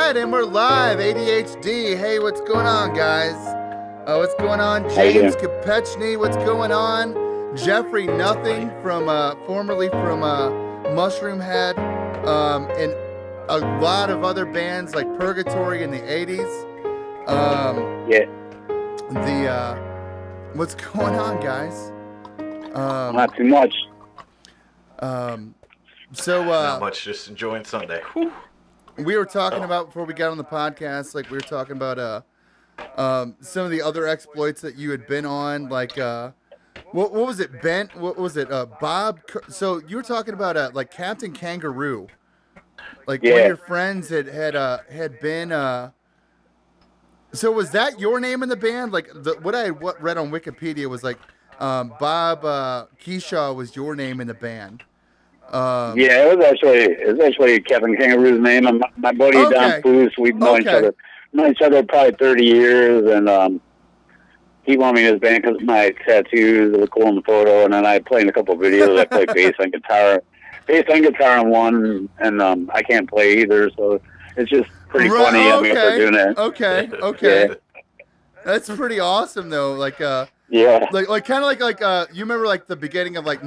right, and we're live. ADHD. Hey, what's going on, guys? What's going on? James Kopechny, what's going on? Jeffrey Nothing from formerly from Mushroomhead, and a lot of other bands like Purgatory in the 80s. What's going on, guys? Not too much. Not much, just enjoying Sunday. Whew. We were talking about, before we got on the podcast, like we were talking about some of the other exploits that you had been on, like what was it, Bent? What was it, Bob? So you were talking about like Captain Kangaroo, like one of your friends had been. So was that your name in the band? Like what I read on Wikipedia was like Bob Keyshaw was your name in the band. It was actually Kevin Kangaroo's name. And my buddy Don Foose, we've known each other probably 30 years, and he wanted me in his band because my tattoos look cool in the photo, and then I played in a couple of videos. I play bass on guitar on one, and I can't play either, so it's just pretty funny. I mean, for doing that. Okay. Yeah. That's pretty awesome though. Like like kind of like you remember like the beginning of like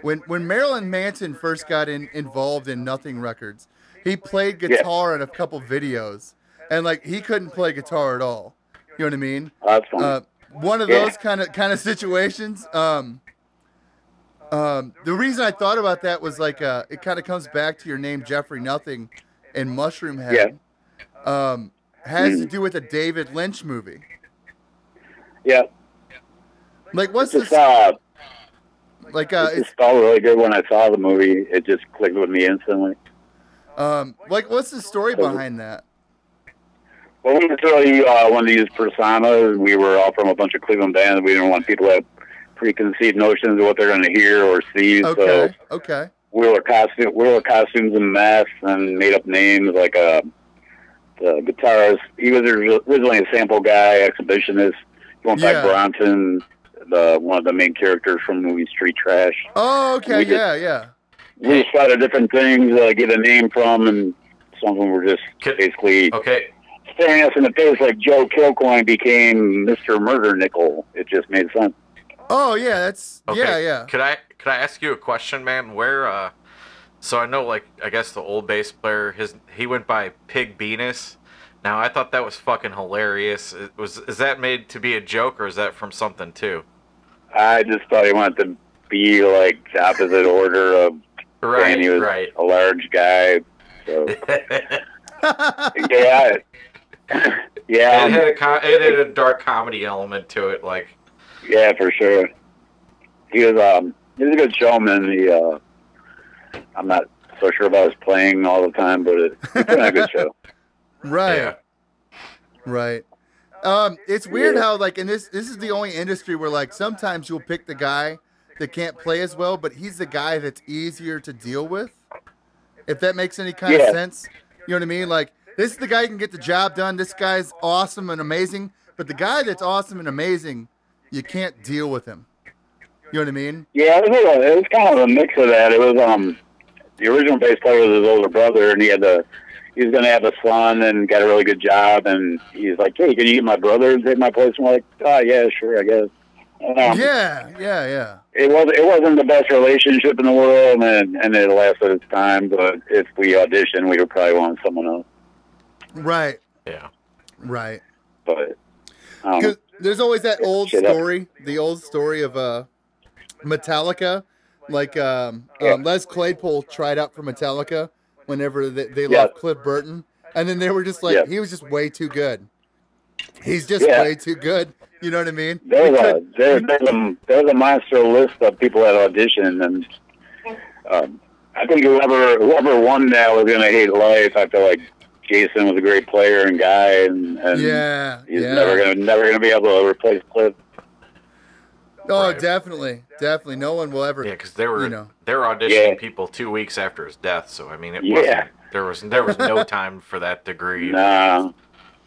when Marilyn Manson first got involved in Nothing Records, he played guitar in a couple videos, and like he couldn't play guitar at all. You know what I mean? That's funny. One of those kind of situations. The reason I thought about that was like it kind of comes back to your name, Jeffrey Nothing, and Mushroomhead. Has to do with a David Lynch movie. Yeah. Like what's this? Like it felt really good when I saw the movie. It just clicked with me instantly. Like what's the story behind that? Well, we were really one of these personas. We were all from a bunch of Cleveland bands. We didn't want people to have preconceived notions of what they're going to hear or see. Okay. We were costumes and masks and made up names like the guitarist. He was originally a sample guy, exhibitionist. He went by Bronson, one of the main characters from the movie Street Trash. Oh, okay, We just thought of different things get a name from, and some of them were just basically staring us in the face like Joe Kilcoyne became Mr. Murder Nickel. It just made sense. Oh, yeah, that's... Okay. Yeah. Could I ask you a question, man? Where, so I know, like, I guess the old bass player, he went by Pig Venus. Now, I thought that was fucking hilarious. Is that made to be a joke, or is that from something, too? I just thought he wanted to be, like, the opposite order of saying he was a large guy. So, It had a dark comedy element to it, like. Yeah, for sure. He was a good showman. I'm not so sure about his playing all the time, but he put on a good show. Right. It's weird how like in this is the only industry where like sometimes you'll pick the guy that can't play as well, but he's the guy that's easier to deal with. If that makes any kind of sense. You know what I mean? Like this is the guy who can get the job done. This guy's awesome and amazing, but the guy that's awesome and amazing, you can't deal with him. You know what I mean? Yeah, it was kind of a mix of that. It was the original bass player was his older brother, and he was going to have a son and got a really good job, and he's like, "Hey, can you get my brother and take my place?" And we're like, "Oh, yeah, sure, I guess." Yeah. It wasn't the best relationship in the world, and it lasted its time. But if we auditioned, we would probably want someone else. Right. Yeah. Right. But there's always that old story, the old story of Metallica, like Les Claypool tried out for Metallica whenever they loved Cliff Burton, and then they were just like he was just way too good. He's just way too good. You know what I mean? There's a monster list of people that auditioned, and I think whoever won that was going to hate life. I feel like Jason was a great player and guy, and he's never gonna be able to replace Cliff. Oh, definitely. No one will ever. Yeah, because they were auditioning people 2 weeks after his death. So I mean, it wasn't. There was no time for that to grieve. No,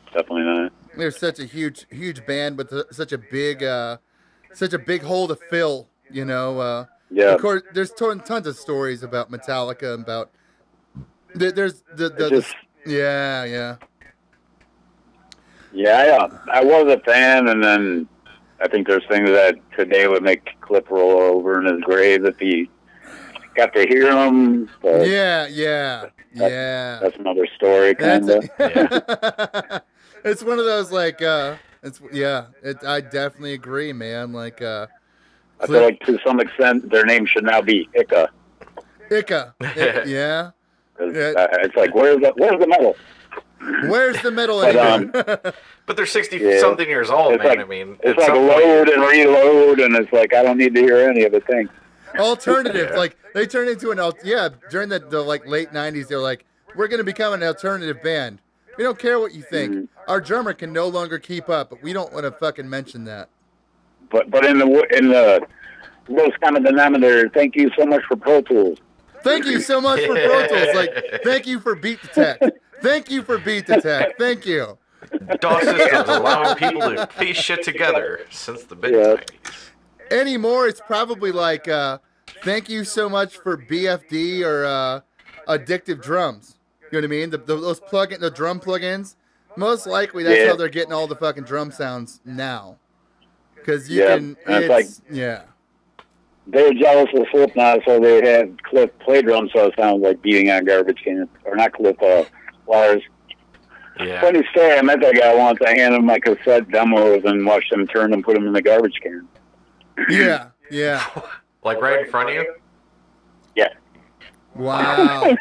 definitely not. There's such a huge band with such a big hole to fill. You know. Of course, there's tons of stories about Metallica and about there's Yeah. Yeah, I was a fan, and then I think there's things that today would make Cliff roll over in his grave if he got to hear them. Yeah. That's another story, kind of. It's one of those like, I definitely agree, man. Like, I feel like to some extent their name should now be Ika. Ika, yeah. It's like, where's the medal? Where's the medal anymore? But they're 60-something years old, man. Like, I mean, it's like load and reload, and it's like, I don't need to hear any of it. Thanks. Alternative, like they turned into during the like late '90s, they're like, we're gonna become an alternative band. We don't care what you think. Mm-hmm. Our drummer can no longer keep up, but we don't want to fucking mention that. But in the lowest common denominator, thank you so much for Pro Tools. Thank you so much for Pro Tools. Like, thank you for Beat Detect. Thank you for Beat Detect. Thank you. DAW systems allowing people to piece shit together since the mid-90s. Anymore, it's probably like, thank you so much for BFD or Addictive Drums. You know what I mean? The drum plugins. Most likely, that's how they're getting all the fucking drum sounds now. Because they're jealous of Slipknot, so they had Cliff play drums, so it sounds like beating on garbage cans. Or not Cliff, Lars. Yeah. Funny story, I met that guy once. I handed him my cassette demos and watched him turn and put them in the garbage can. Yeah. Like right in front of you? Yeah. Wow.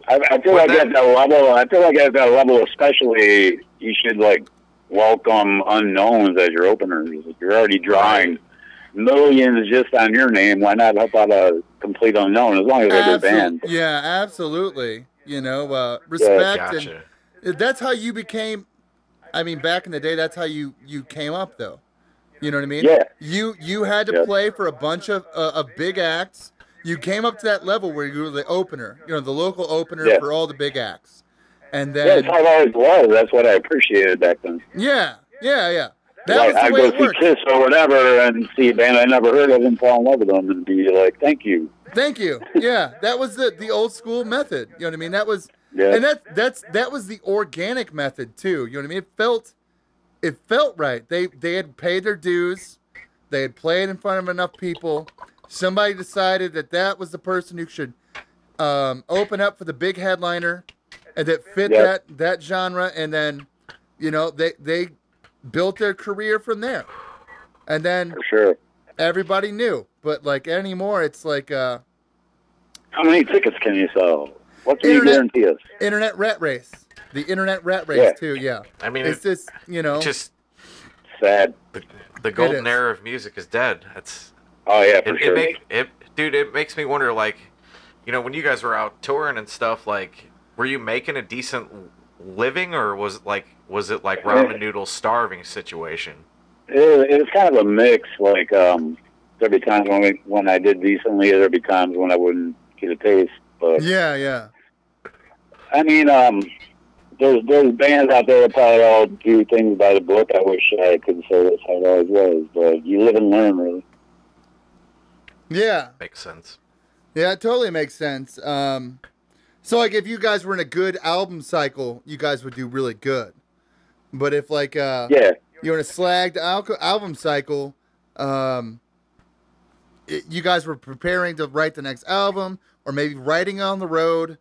I feel like at that level, especially, you should like welcome unknowns as your openers. You're already drawing millions just on your name. Why not help out a complete unknown as long as they're a band? Yeah, absolutely. You know, respect. Gotcha. And that's how you became. I mean, back in the day, that's how you came up, though. You know what I mean? Yeah. You had to play for a bunch of big acts. You came up to that level where you were the opener, the local opener for all the big acts. And then that's how it always was. That's what I appreciated back then. Yeah. That like, was the I'd way go it worked. see Kiss or whatever and see a band I never heard of and fall in love with them and be like, thank you. Thank you. Yeah, that was the old school method. You know what I mean? That was and that was the organic method too. You know what I mean? It felt right. They had paid their dues. They had played in front of enough people. Somebody decided that was the person who should open up for the big headliner and that fit that genre, and then they built their career from there. And then for sure everybody knew. But like anymore, it's like how many tickets can you sell? What can you guarantee us? Internet rat race. The internet rat race too, yeah. I mean, it's just just sad. The golden era of music is dead. That's for sure. It makes me wonder, like, when you guys were out touring and stuff, like, were you making a decent living, or was it like ramen noodle starving situation? It was kind of a mix. Like, there'd be times when I did decently, there'd be times when I wouldn't get a taste. But yeah. I mean, there's bands out there that probably all do things by the book. I wish I could say that's how it always was, but you live and learn, really. Yeah. Makes sense. Yeah, it totally makes sense. So, like, if you guys were in a good album cycle, you guys would do really good. But if, like, you're in a slagged album cycle, you guys were preparing to write the next album, or maybe writing on the road,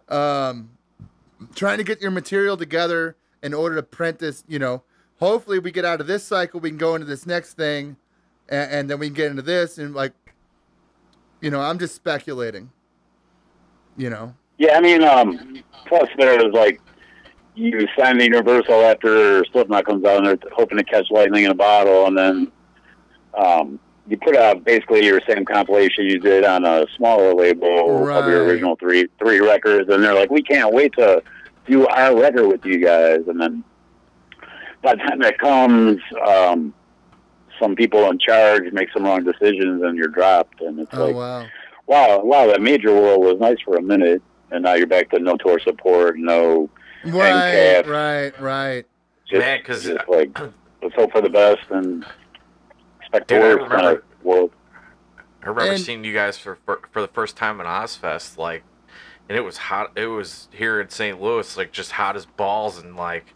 trying to get your material together in order to print this, hopefully we get out of this cycle, we can go into this next thing, and then we can get into this, and, like, I'm just speculating, Yeah, I mean, plus there's, like, you sign the Universal after Slipknot comes out, and they're hoping to catch lightning in a bottle, and then you put out basically your same compilation you did on a smaller label of your original three records, and they're like, we can't wait to do our record with you guys, and then by the time that comes, some people in charge make some wrong decisions, and you're dropped, and it's wow, that major world was nice for a minute, and now you're back to no tour support, no right. Man, because like, let's hope for the best and expect the worst kind of world. I remember seeing you guys for the first time in Ozfest. Like, and it was hot. It was here in St. Louis, like just hot as balls, and like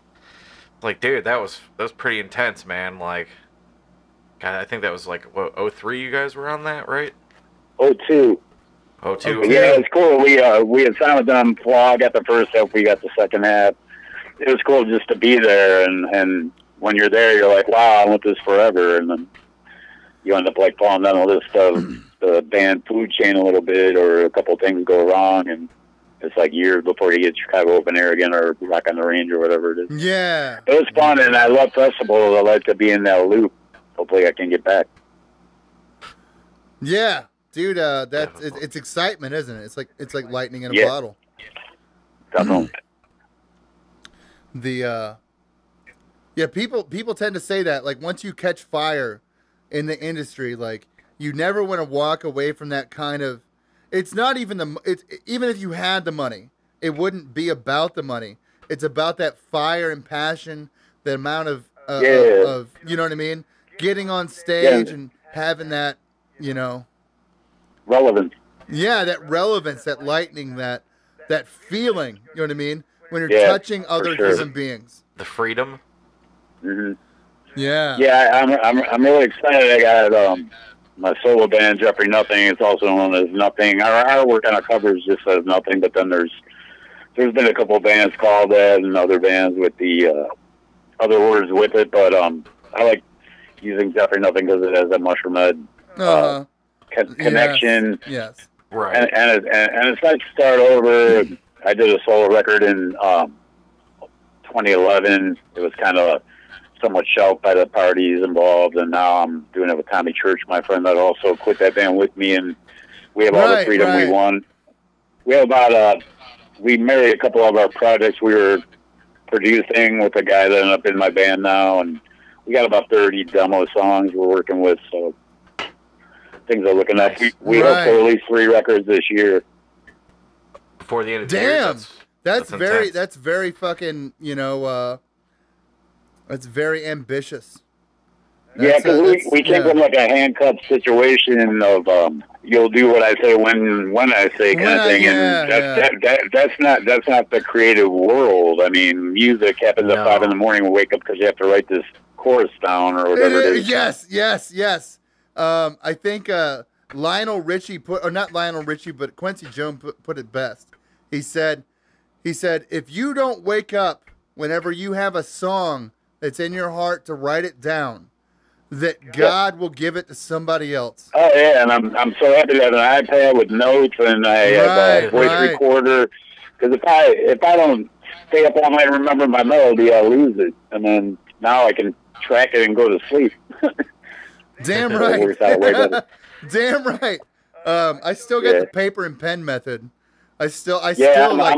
dude, that was pretty intense, man. Like, God, I think that was like what, '03 you guys were on that, right? '02. '02. Yeah, it was cool. We had signed with them. I got the first half. We got the second half. It was cool just to be there, and when you're there, you're like, wow, I want this forever, and then you end up like falling down the list of the band food chain a little bit, or a couple things go wrong, and it's like years before you get Chicago Open Air again, or Rock on the Range, or whatever it is. Yeah. It was fun, and I love festivals. I like to be in that loop. Hopefully I can get back. Yeah, dude, it's excitement, isn't it? It's like lightning in a bottle. Definitely. People tend to say that, like, once you catch fire in the industry, like, you never want to walk away from that kind of. It's not even even if you had the money, it wouldn't be about the money. It's about that fire and passion, the amount of you know what I mean, getting on stage and having that, relevance. Yeah, that relevance, that lightning, that feeling. You know what I mean, when you're touching other human beings. The freedom. Mm-hmm. Yeah. Yeah, I'm really excited. I got my solo band, Jeffrey Nothing. It's also known as Nothing. Our artwork on our covers just says Nothing, but then there's been a couple of bands called that, and other bands with the other words with it. But I like using Jeffrey Nothing because it has that Mushroomhead connection. Yes. Right. And it's nice to start over. I did a solo record in 2011. It was kind of somewhat shelved by the parties involved, and now I'm doing it with Tommy Church, my friend that also quit that band with me, and we have all the freedom we want. We have about we married a couple of our projects we were producing with a guy that ended up in my band now, and we got about 30 demo songs we're working with, so things are looking up. We hope to release 3 records this year. Before the end of the year. That's very fucking, that's very ambitious. Yeah, because we came from like a handcuffed situation of you'll do what I say when I say kind of thing, and that's not the creative world. I mean, music happens at 5 a.m. We wake up because you have to write this chorus down or whatever it is. Yes. I think Lionel Richie not Lionel Richie, but Quincy Jones put it best. He said, if you don't wake up whenever you have a song that's in your heart to write it down, that God will give it to somebody else. Oh yeah, and I'm so happy to have an iPad with notes, and I have a voice recorder. Because if I don't stay up all night and remember my melody, I'll lose it, and then now I can track it and go to sleep. Damn right. It works out way better. Damn right. I still got the paper and pen method. I'm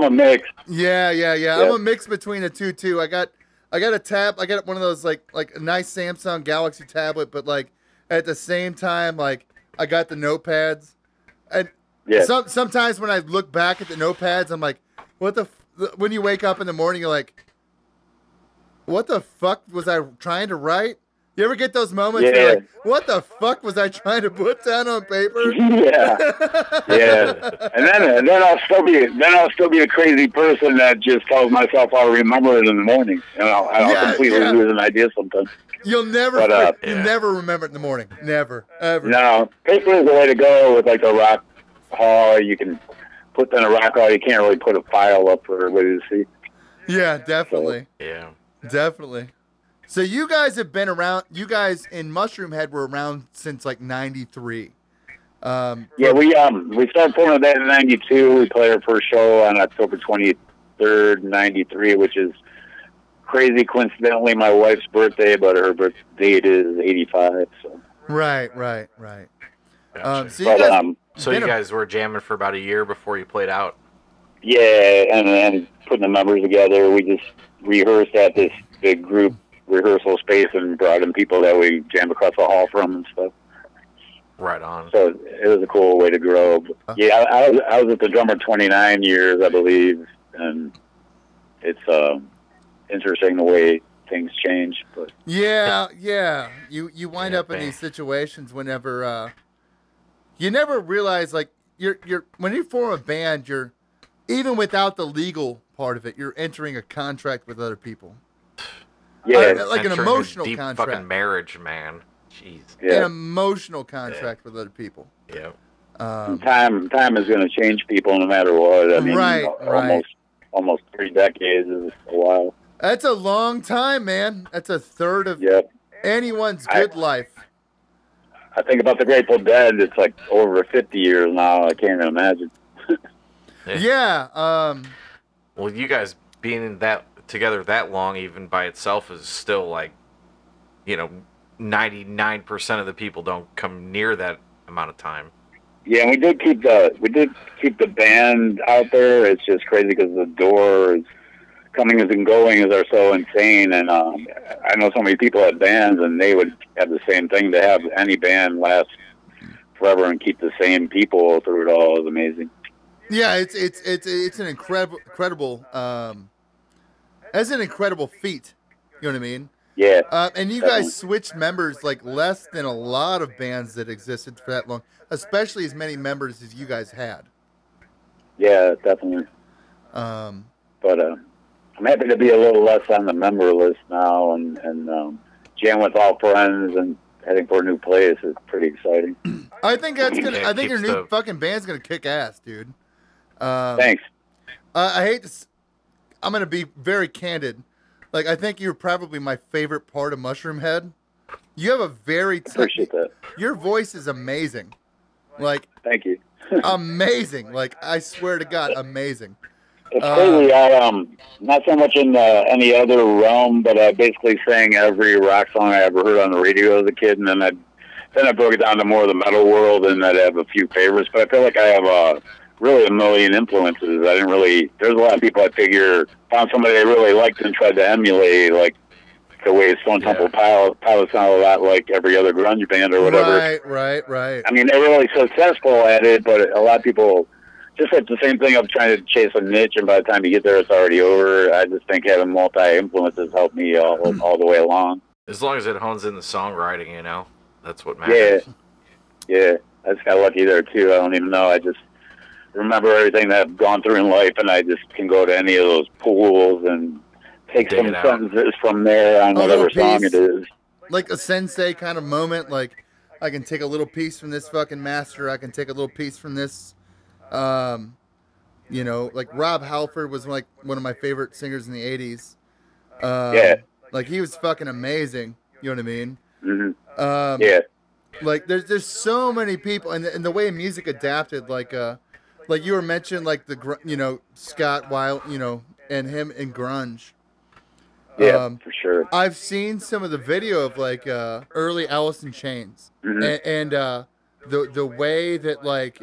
a mix. Yeah. I'm a mix between the two too. I got a tab. I got one of those like a nice Samsung Galaxy tablet, but like at the same time, like I got the notepads. And sometimes when I look back at the notepads, I'm like, when you wake up in the morning, you're like, what the fuck was I trying to write? You ever get those moments where you're like, what the fuck was I trying to put down on paper? Yeah. And then I'll still be a crazy person that just tells myself I'll remember it in the morning. And I'll completely lose an idea sometimes. You'll never never remember it in the morning. Never. Ever. No. Paper is the way to go with like a rock hall. You can put in a rock hall. You can't really put a file up for everybody to see. Yeah, definitely. Yeah. Definitely. So you guys have been around. You guys in Mushroomhead were around since like '93. We started forming that in '92. We played our first show on October 23rd, '93, which is crazy. Coincidentally, my wife's birthday, but her birth date is '85. So. Right. Gotcha. So you guys were jamming for about a year before you played out. Yeah, and putting the numbers together. We just rehearsed at this big group rehearsal space and brought in people that we jammed across the hall from and stuff. Right on. So it was a cool way to grow. Yeah, I was at the drummer 29 years, I believe, and it's interesting the way things change. But yeah, you wind up in these situations whenever you never realize, like, you're when you form a band, even without the legal part of it, you're entering a contract with other people. Yeah, like an emotional deep contract. Fucking marriage, man. Jeez. Yeah. An emotional contract with other people. Yeah. Time is going to change people no matter what. I mean, right. Almost 3 decades is a while. That's a long time, man. That's a third of anyone's good life. I think about the Grateful Dead. It's like over 50 years now. I can't even imagine. Yeah. Well, you guys being together that long, even by itself, is still like, 99% of the people don't come near that amount of time. Yeah, and we did keep the band out there. It's just crazy because the doors coming and going are so insane. And I know so many people at bands, and they would have the same thing. To have any band last forever and keep the same people through it all is amazing. Yeah, it's an incredible that's an incredible feat. You know what I mean? Yeah. And you guys switched members like less than a lot of bands that existed for that long, especially as many members as you guys had. Yeah, definitely. But I'm happy to be a little less on the member list now, and jam with all friends and heading for a new place is pretty exciting. I think your new fucking band's gonna kick ass, dude. Thanks. I hate to. I'm gonna be very candid. Like, I think you're probably my favorite part of Mushroomhead. You have a very appreciate that. Your voice is amazing. Like, thank you. Amazing. Like, I swear to God, amazing. It's crazy. I'm not so much in any other realm, but I basically sang every rock song I ever heard on the radio as a kid, and then I broke it down to more of the metal world, and I'd have a few favorites. But I feel like I have really a million influences. There's a lot of people I figure found somebody they really liked and tried to emulate, like the way Stone Temple Pilots sound a lot like every other grunge band or whatever. Right. I mean, they're really successful at it, but a lot of people just like the same thing of trying to chase a niche, and by the time you get there, it's already over. I just think having multi-influences helped me all the way along. As long as it hones in the songwriting, that's what matters. Yeah. I just got lucky there, too. I don't even know. I just remember everything that I've gone through in life, and I just can go to any of those pools and take some sentences from there on whatever song it is. Like a sensei kind of moment, like I can take a little piece from this fucking master, I can take a little piece from this. Like Rob Halford was like one of my favorite singers in the 80s. Like he was fucking amazing. You know what I mean? Mm-hmm. Like there's so many people, and the way music adapted, like you were mentioning, like Scott Weill, and him in grunge. Yeah, for sure. I've seen some of the video of like early Alice in Chains, and the way that like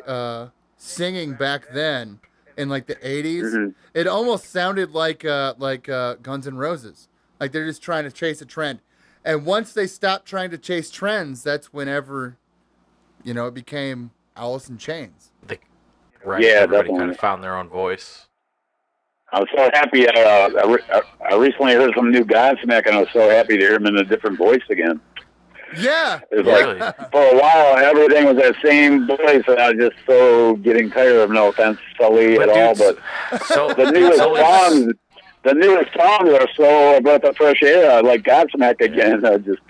singing back then in like the 80s, it almost sounded like Guns N' Roses. Like they're just trying to chase a trend. And once they stopped trying to chase trends, that's whenever, it became Alice in Chains. Everybody definitely kind of found their own voice. I was so happy. I recently heard some new Godsmack, and I was so happy to hear him in a different voice again. Yeah. It was like, for a while, everything was that same voice, and I was just so getting tired of, no offense, Sully at all, but the newest songs are so about the fresh air. I like Godsmack again. I just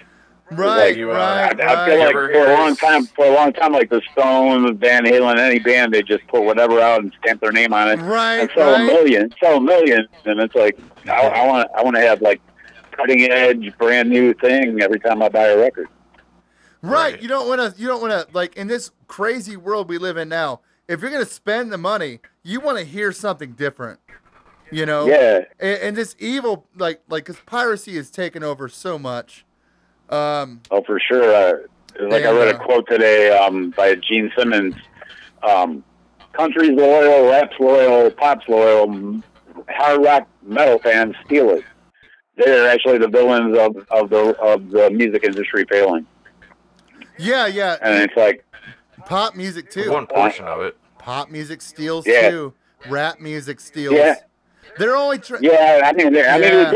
I feel like for a long time, like the Stones, Van Halen, any band, they just put whatever out and stamp their name on it, and sell a million, and it's like I want to have like cutting edge, brand new thing every time I buy a record. Right. You don't want to like in this crazy world we live in now. If you're gonna spend the money, you want to hear something different. Yeah. And this evil, like, because piracy has taken over so much. For sure. I read a quote today by Gene Simmons. Country's loyal, rap's loyal, pop's loyal, hard rock metal fans steal it. They're actually the villains of the music industry failing. Yeah. And it's like pop music too. One portion of it. Pop music steals too. Rap music steals. Yeah. They're only they do,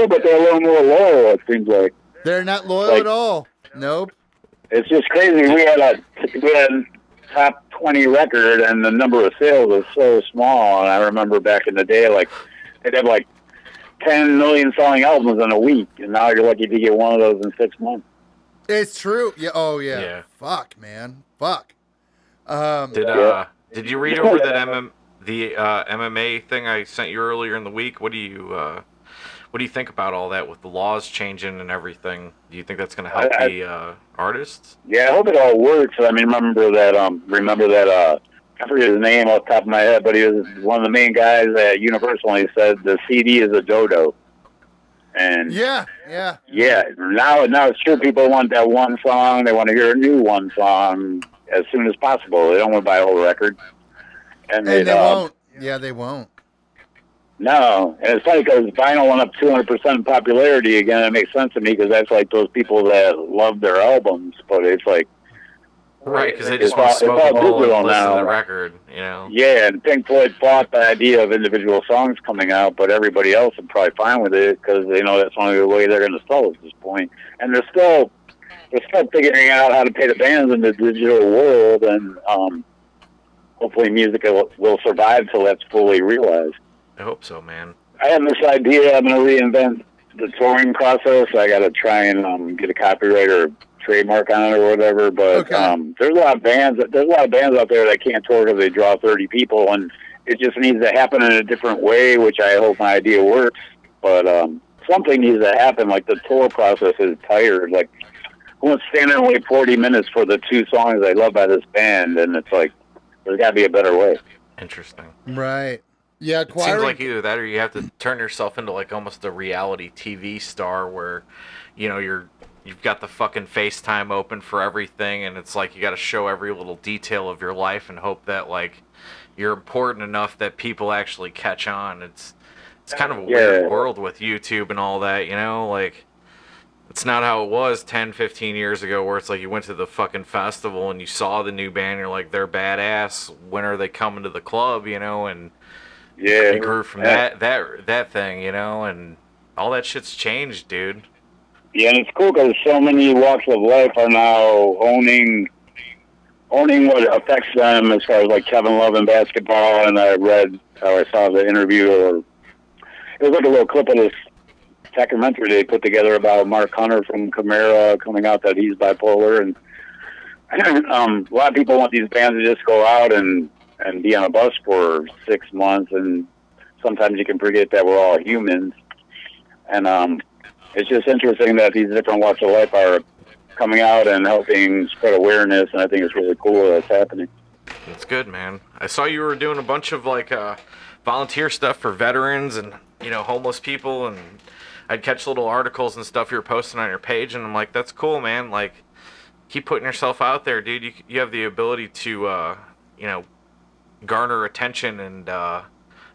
but they're a little more loyal, it seems like. They're not loyal at all. Nope. It's just crazy. We had top 20 record, and the number of sales was so small. And I remember back in the day, like they'd have like 10 million selling albums in a week, and now you're lucky to get one of those in 6 months. It's true. Yeah. Oh yeah. Fuck, man. Fuck. Did you read over that MMA thing I sent you earlier in the week? What do you think about all that with the laws changing and everything? Do you think that's going to help the artists? Yeah, I hope it all works. I mean, remember that I forget his name off the top of my head, but he was one of the main guys at Universal, and he said the CD is a dodo. And yeah. Now it's true. People want that one song. They want to hear a new one song as soon as possible. They don't want to buy a whole record. And they won't. Yeah, they won't. No, and it's funny because vinyl went up 200% in popularity again. It makes sense to me because that's like those people that love their albums, but it's like right because they just want to smoke a bowl and listen to the record, you know. Yeah, and Pink Floyd fought the idea of individual songs coming out, but everybody else is probably fine with it because they know that's the only way they're going to sell at this point. And they're still figuring out how to pay the bands in the digital world, and hopefully music will survive till that's fully realized. I hope so, man. I have this idea. I'm going to reinvent the touring process. I got to try and get a copyright or trademark on it or whatever. But there's a lot of bands. There's a lot of bands out there that can't tour because they draw 30 people, and it just needs to happen in a different way. Which I hope my idea works. But something needs to happen. Like the tour process is tired. Like who wants to stand there and wait 40 minutes for the 2 songs I love by this band? And it's like there's got to be a better way. Interesting. Right. Yeah, it seems like either that or you have to turn yourself into like almost a reality TV star where, you know, you've got the fucking FaceTime open for everything, and it's like you got to show every little detail of your life and hope that like you're important enough that people actually catch on. It's kind of a weird world with YouTube and all that, you know, like it's not how it was 10, 15 years ago where it's like you went to the fucking festival and you saw the new band, you're like, they're badass, when are they coming to the club, you know, and yeah, you grew from that thing, you know, and all that shit's changed, dude. Yeah, and it's cool because so many walks of life are now owning what affects them as far as like Kevin Love and basketball. And I saw the interview, or it was like a little clip of this documentary they put together about Mark Hunter from Camara coming out that he's bipolar, and a lot of people want these bands to just go out and be on a bus for 6 months, and sometimes you can forget that we're all humans. And it's just interesting that these different walks of life are coming out and helping spread awareness, and I think it's really cool that's happening. That's good, man. I saw you were doing a bunch of like volunteer stuff for veterans and, you know, homeless people, and I'd catch little articles and stuff you were posting on your page, and I'm like, that's cool, man. Like, keep putting yourself out there, dude. You have the ability to, you know, garner attention and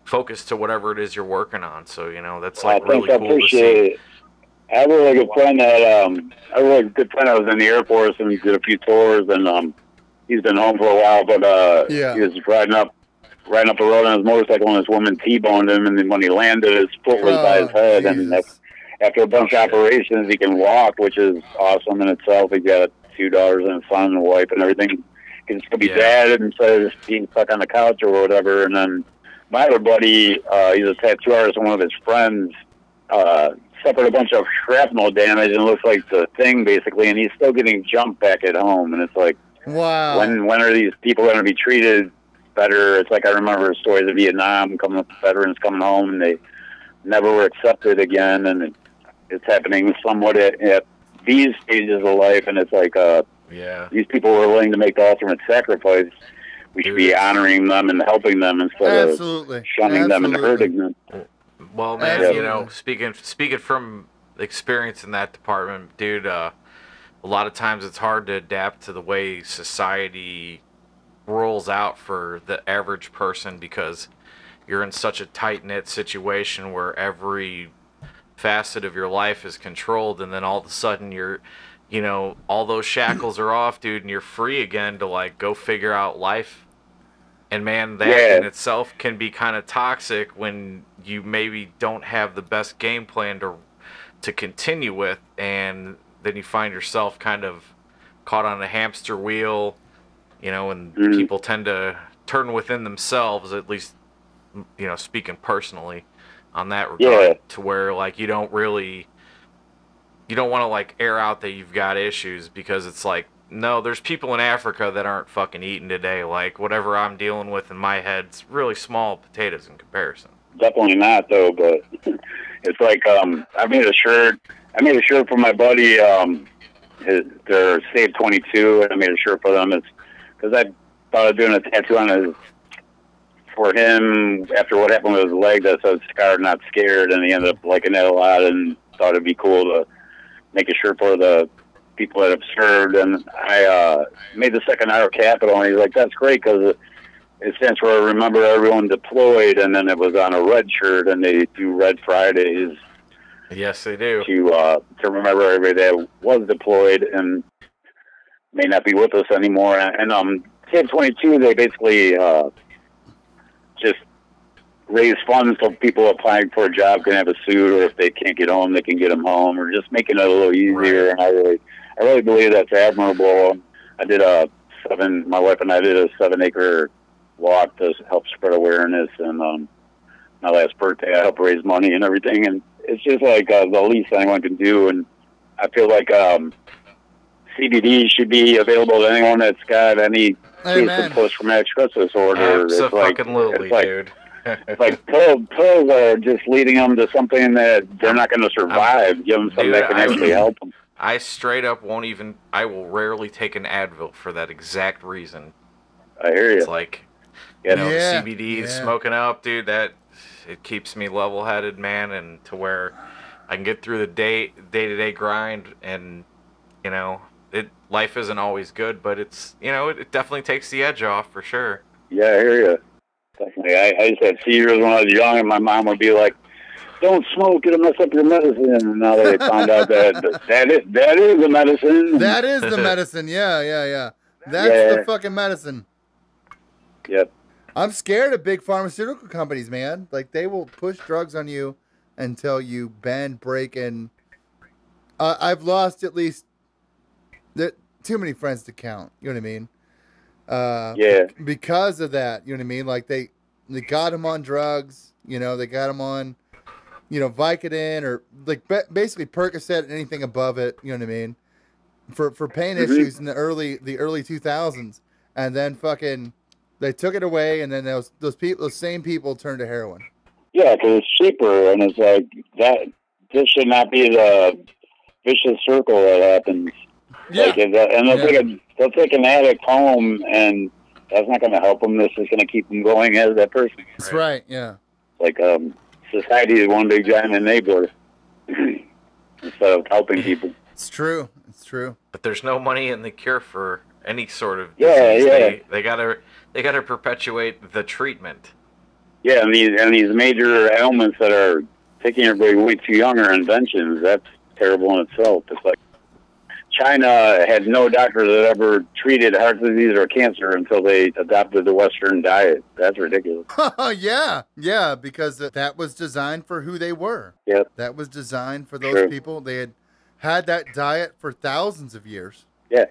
focus to whatever it is you're working on. So, you know, that's like really cool to see. I have a really good friend that I was in the Air Force and he did a few tours, and he's been home for a while, but he was riding up the road on his motorcycle, and this woman T-boned him, and then when he landed, his foot was by his head. Jesus. And after a bunch of operations, he can walk, which is awesome in itself. He's got 2 daughters and a son and a wife and everything. He can still be dad instead of just being stuck on the couch or whatever. And then my other buddy, he's a tattoo artist, and one of his friends suffered a bunch of shrapnel damage, and looks like the Thing, basically, and he's still getting jumped back at home. And it's like, wow. When are these people going to be treated better? It's like I remember stories of Vietnam veterans coming home, and they never were accepted again, and it's happening somewhat at these stages of life, and it's like these people were willing to make the ultimate sacrifice. We should be honoring them and helping them instead of shunning them and hurting them. Well, man, you know, speaking from experience in that department, dude, a lot of times it's hard to adapt to the way society rolls out for the average person, because you're in such a tight-knit situation where every facet of your life is controlled, and then all of a sudden you're, you know, all those shackles are off, dude, and you're free again to like go figure out life. And man, that in itself can be kind of toxic when you maybe don't have the best game plan to continue with, and then you find yourself kind of caught on a hamster wheel, and people tend to turn within themselves, at least, speaking personally on that regard, to where, like, you don't want to, like, air out that you've got issues, because it's like, no, there's people in Africa that aren't fucking eating today. Like, whatever I'm dealing with in my head's really small potatoes in comparison. Definitely not, though, but it's like, I made a shirt for my buddy, they're Save 22, and I made a shirt for them. It's because I thought of doing a tattoo on for him after what happened with his leg that says "Scarred, Not Scared," and he ended up liking that a lot and thought it'd be cool to make a shirt for the people that have served. And I made the second hour capital, and he's like, "That's great because it stands for Remember Everyone Deployed," and then it was on a red shirt, and they do Red Fridays. Yes, they do. To remember everybody that was deployed and may not be with us anymore. And Save 22, they basically just raise funds so people applying for a job can have a suit, or if they can't get home, they can get them home, or just making it a little easier. Right. And I really believe that's admirable. My wife and I did a 7-acre walk to help spread awareness, and my last birthday I helped raise money and everything, and it's just like the least anyone can do. And I feel like CBD should be available to anyone that's got any case of post-traumatic stress disorder. Absolutely, dude. It's like pills are just leading them to something that they're not going to survive. Give them something that can actually help them. I straight up I will rarely take an Advil for that exact reason. I hear you. It's like, the CBD smoking up, dude, it keeps me level-headed, man, and to where I can get through the day-to-day grind, and, life isn't always good, but it's, it definitely takes the edge off, for sure. Yeah, I hear you. Definitely. I used to have seizures when I was young, and my mom would be like, "Don't smoke, it'll mess up your medicine." And now they found out that is the medicine. That is the medicine, yeah. That's the fucking medicine. Yep. I'm scared of big pharmaceutical companies, man. Like, they will push drugs on you until you bend, break, and I've lost at least too many friends to count. You know what I mean? Because of that, you know what I mean? Like, they got them on drugs. They got them on, Vicodin, or like basically Percocet, anything above it. You know what I mean? For pain issues in the early 2000s, and then fucking. They took it away, and then those same people turned to heroin. Yeah, because it's cheaper, and it's like that. This should not be the vicious circle that happens. Yeah, like, and they'll take an addict home, and that's not going to help them. This is going to keep them going as that person. That's right. Yeah. Like society is one big giant enabler instead of helping people. It's true. But there's no money in the cure for any sort of disease. Yeah. They gotta perpetuate the treatment. Yeah, and these major ailments that are taking everybody way too young are inventions. That's terrible in itself. It's like China had no doctor that ever treated heart disease or cancer until they adopted the Western diet. That's ridiculous. Yeah, because that was designed for who they were. Yep. That was designed for those people. They had that diet for thousands of years. Yeah.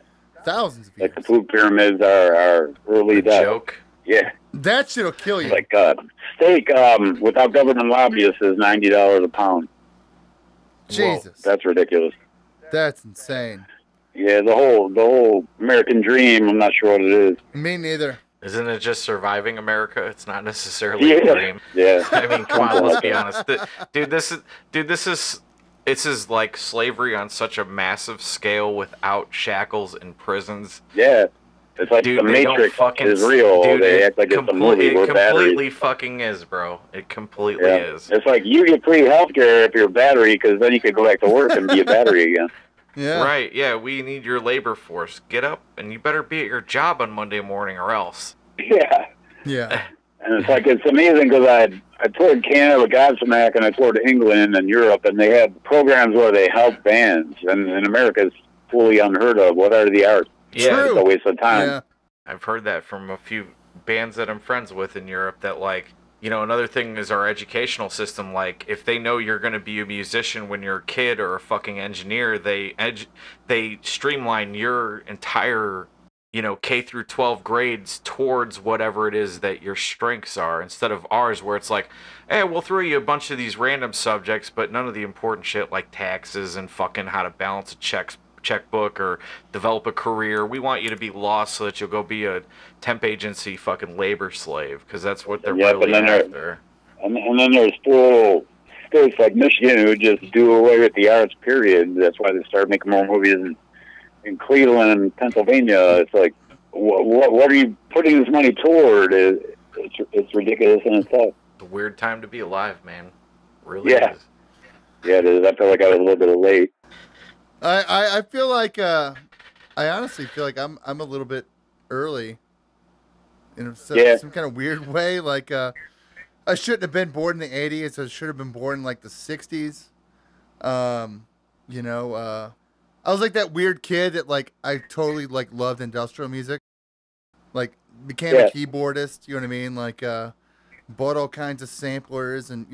Thousands of years. Like the food pyramids are early death. Joke. Yeah. That shit'll kill you. Like steak without government lobbyists is $90 a pound. Jesus. Whoa, that's ridiculous. That's insane. Yeah, the whole American dream, I'm not sure what it is. Me neither. Isn't it just surviving America? It's not necessarily a dream. Yeah. I mean, come on, let's be honest. This is like slavery on such a massive scale without shackles and prisons. Yeah. It's like the Matrix is real. Dude, they act like it's a movie. It completely fucking is, bro. It completely is. It's like you get free healthcare if you're a battery, because then you could go back to work and be a battery again. Yeah. Right, yeah, we need your labor force. Get up, and you better be at your job on Monday morning or else. Yeah. Yeah. And it's like, it's amazing because I toured Canada with Godsmack, and I toured England and Europe, and they have programs where they help bands. And in America, it's fully unheard of. What are the arts? Yeah, it's a waste of time. Yeah. I've heard that from a few bands that I'm friends with in Europe, that, like, another thing is our educational system. Like, if they know you're going to be a musician when you're a kid or a fucking engineer, they streamline your entire K through 12 grades towards whatever it is that your strengths are, instead of ours where it's like, hey, we'll throw you a bunch of these random subjects, but none of the important shit like taxes and fucking how to balance a checkbook or develop a career. We want you to be lost so that you'll go be a temp agency fucking labor slave, because that's what they're really after. And then there's full states like Michigan who just do away with the arts, period. That's why they started making more movies in Cleveland, Pennsylvania. It's like, what are you putting this money toward? It's ridiculous in itself. It's a weird time to be alive, man. Really is. Yeah, it is. I feel like I was a little bit late. I feel like I honestly feel like I'm a little bit early in some kind of weird way. Like I shouldn't have been born in the 80s. I should have been born in like the 60s. I was like that weird kid that like I totally like loved industrial music. Like became a keyboardist, you know what I mean? Like bought all kinds of samplers, and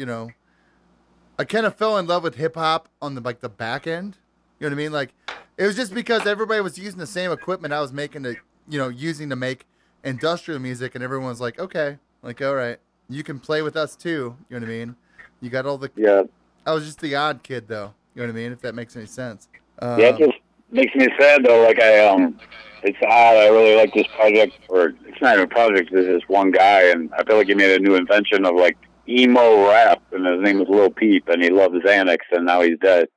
I kind of fell in love with hip hop on the like the back end. You know what I mean? Like it was just because everybody was using the same equipment I was making using to make industrial music, and everyone was like, okay, like all right, you can play with us too. You know what I mean? You got all the I was just the odd kid though. You know what I mean? If that makes any sense. It just makes me sad though. Like it's odd. I really like this project, or it's not even a project. It's just one guy, and I feel like he made a new invention of like emo rap, and his name was Lil Peep, and he loved Xanax, and now he's dead.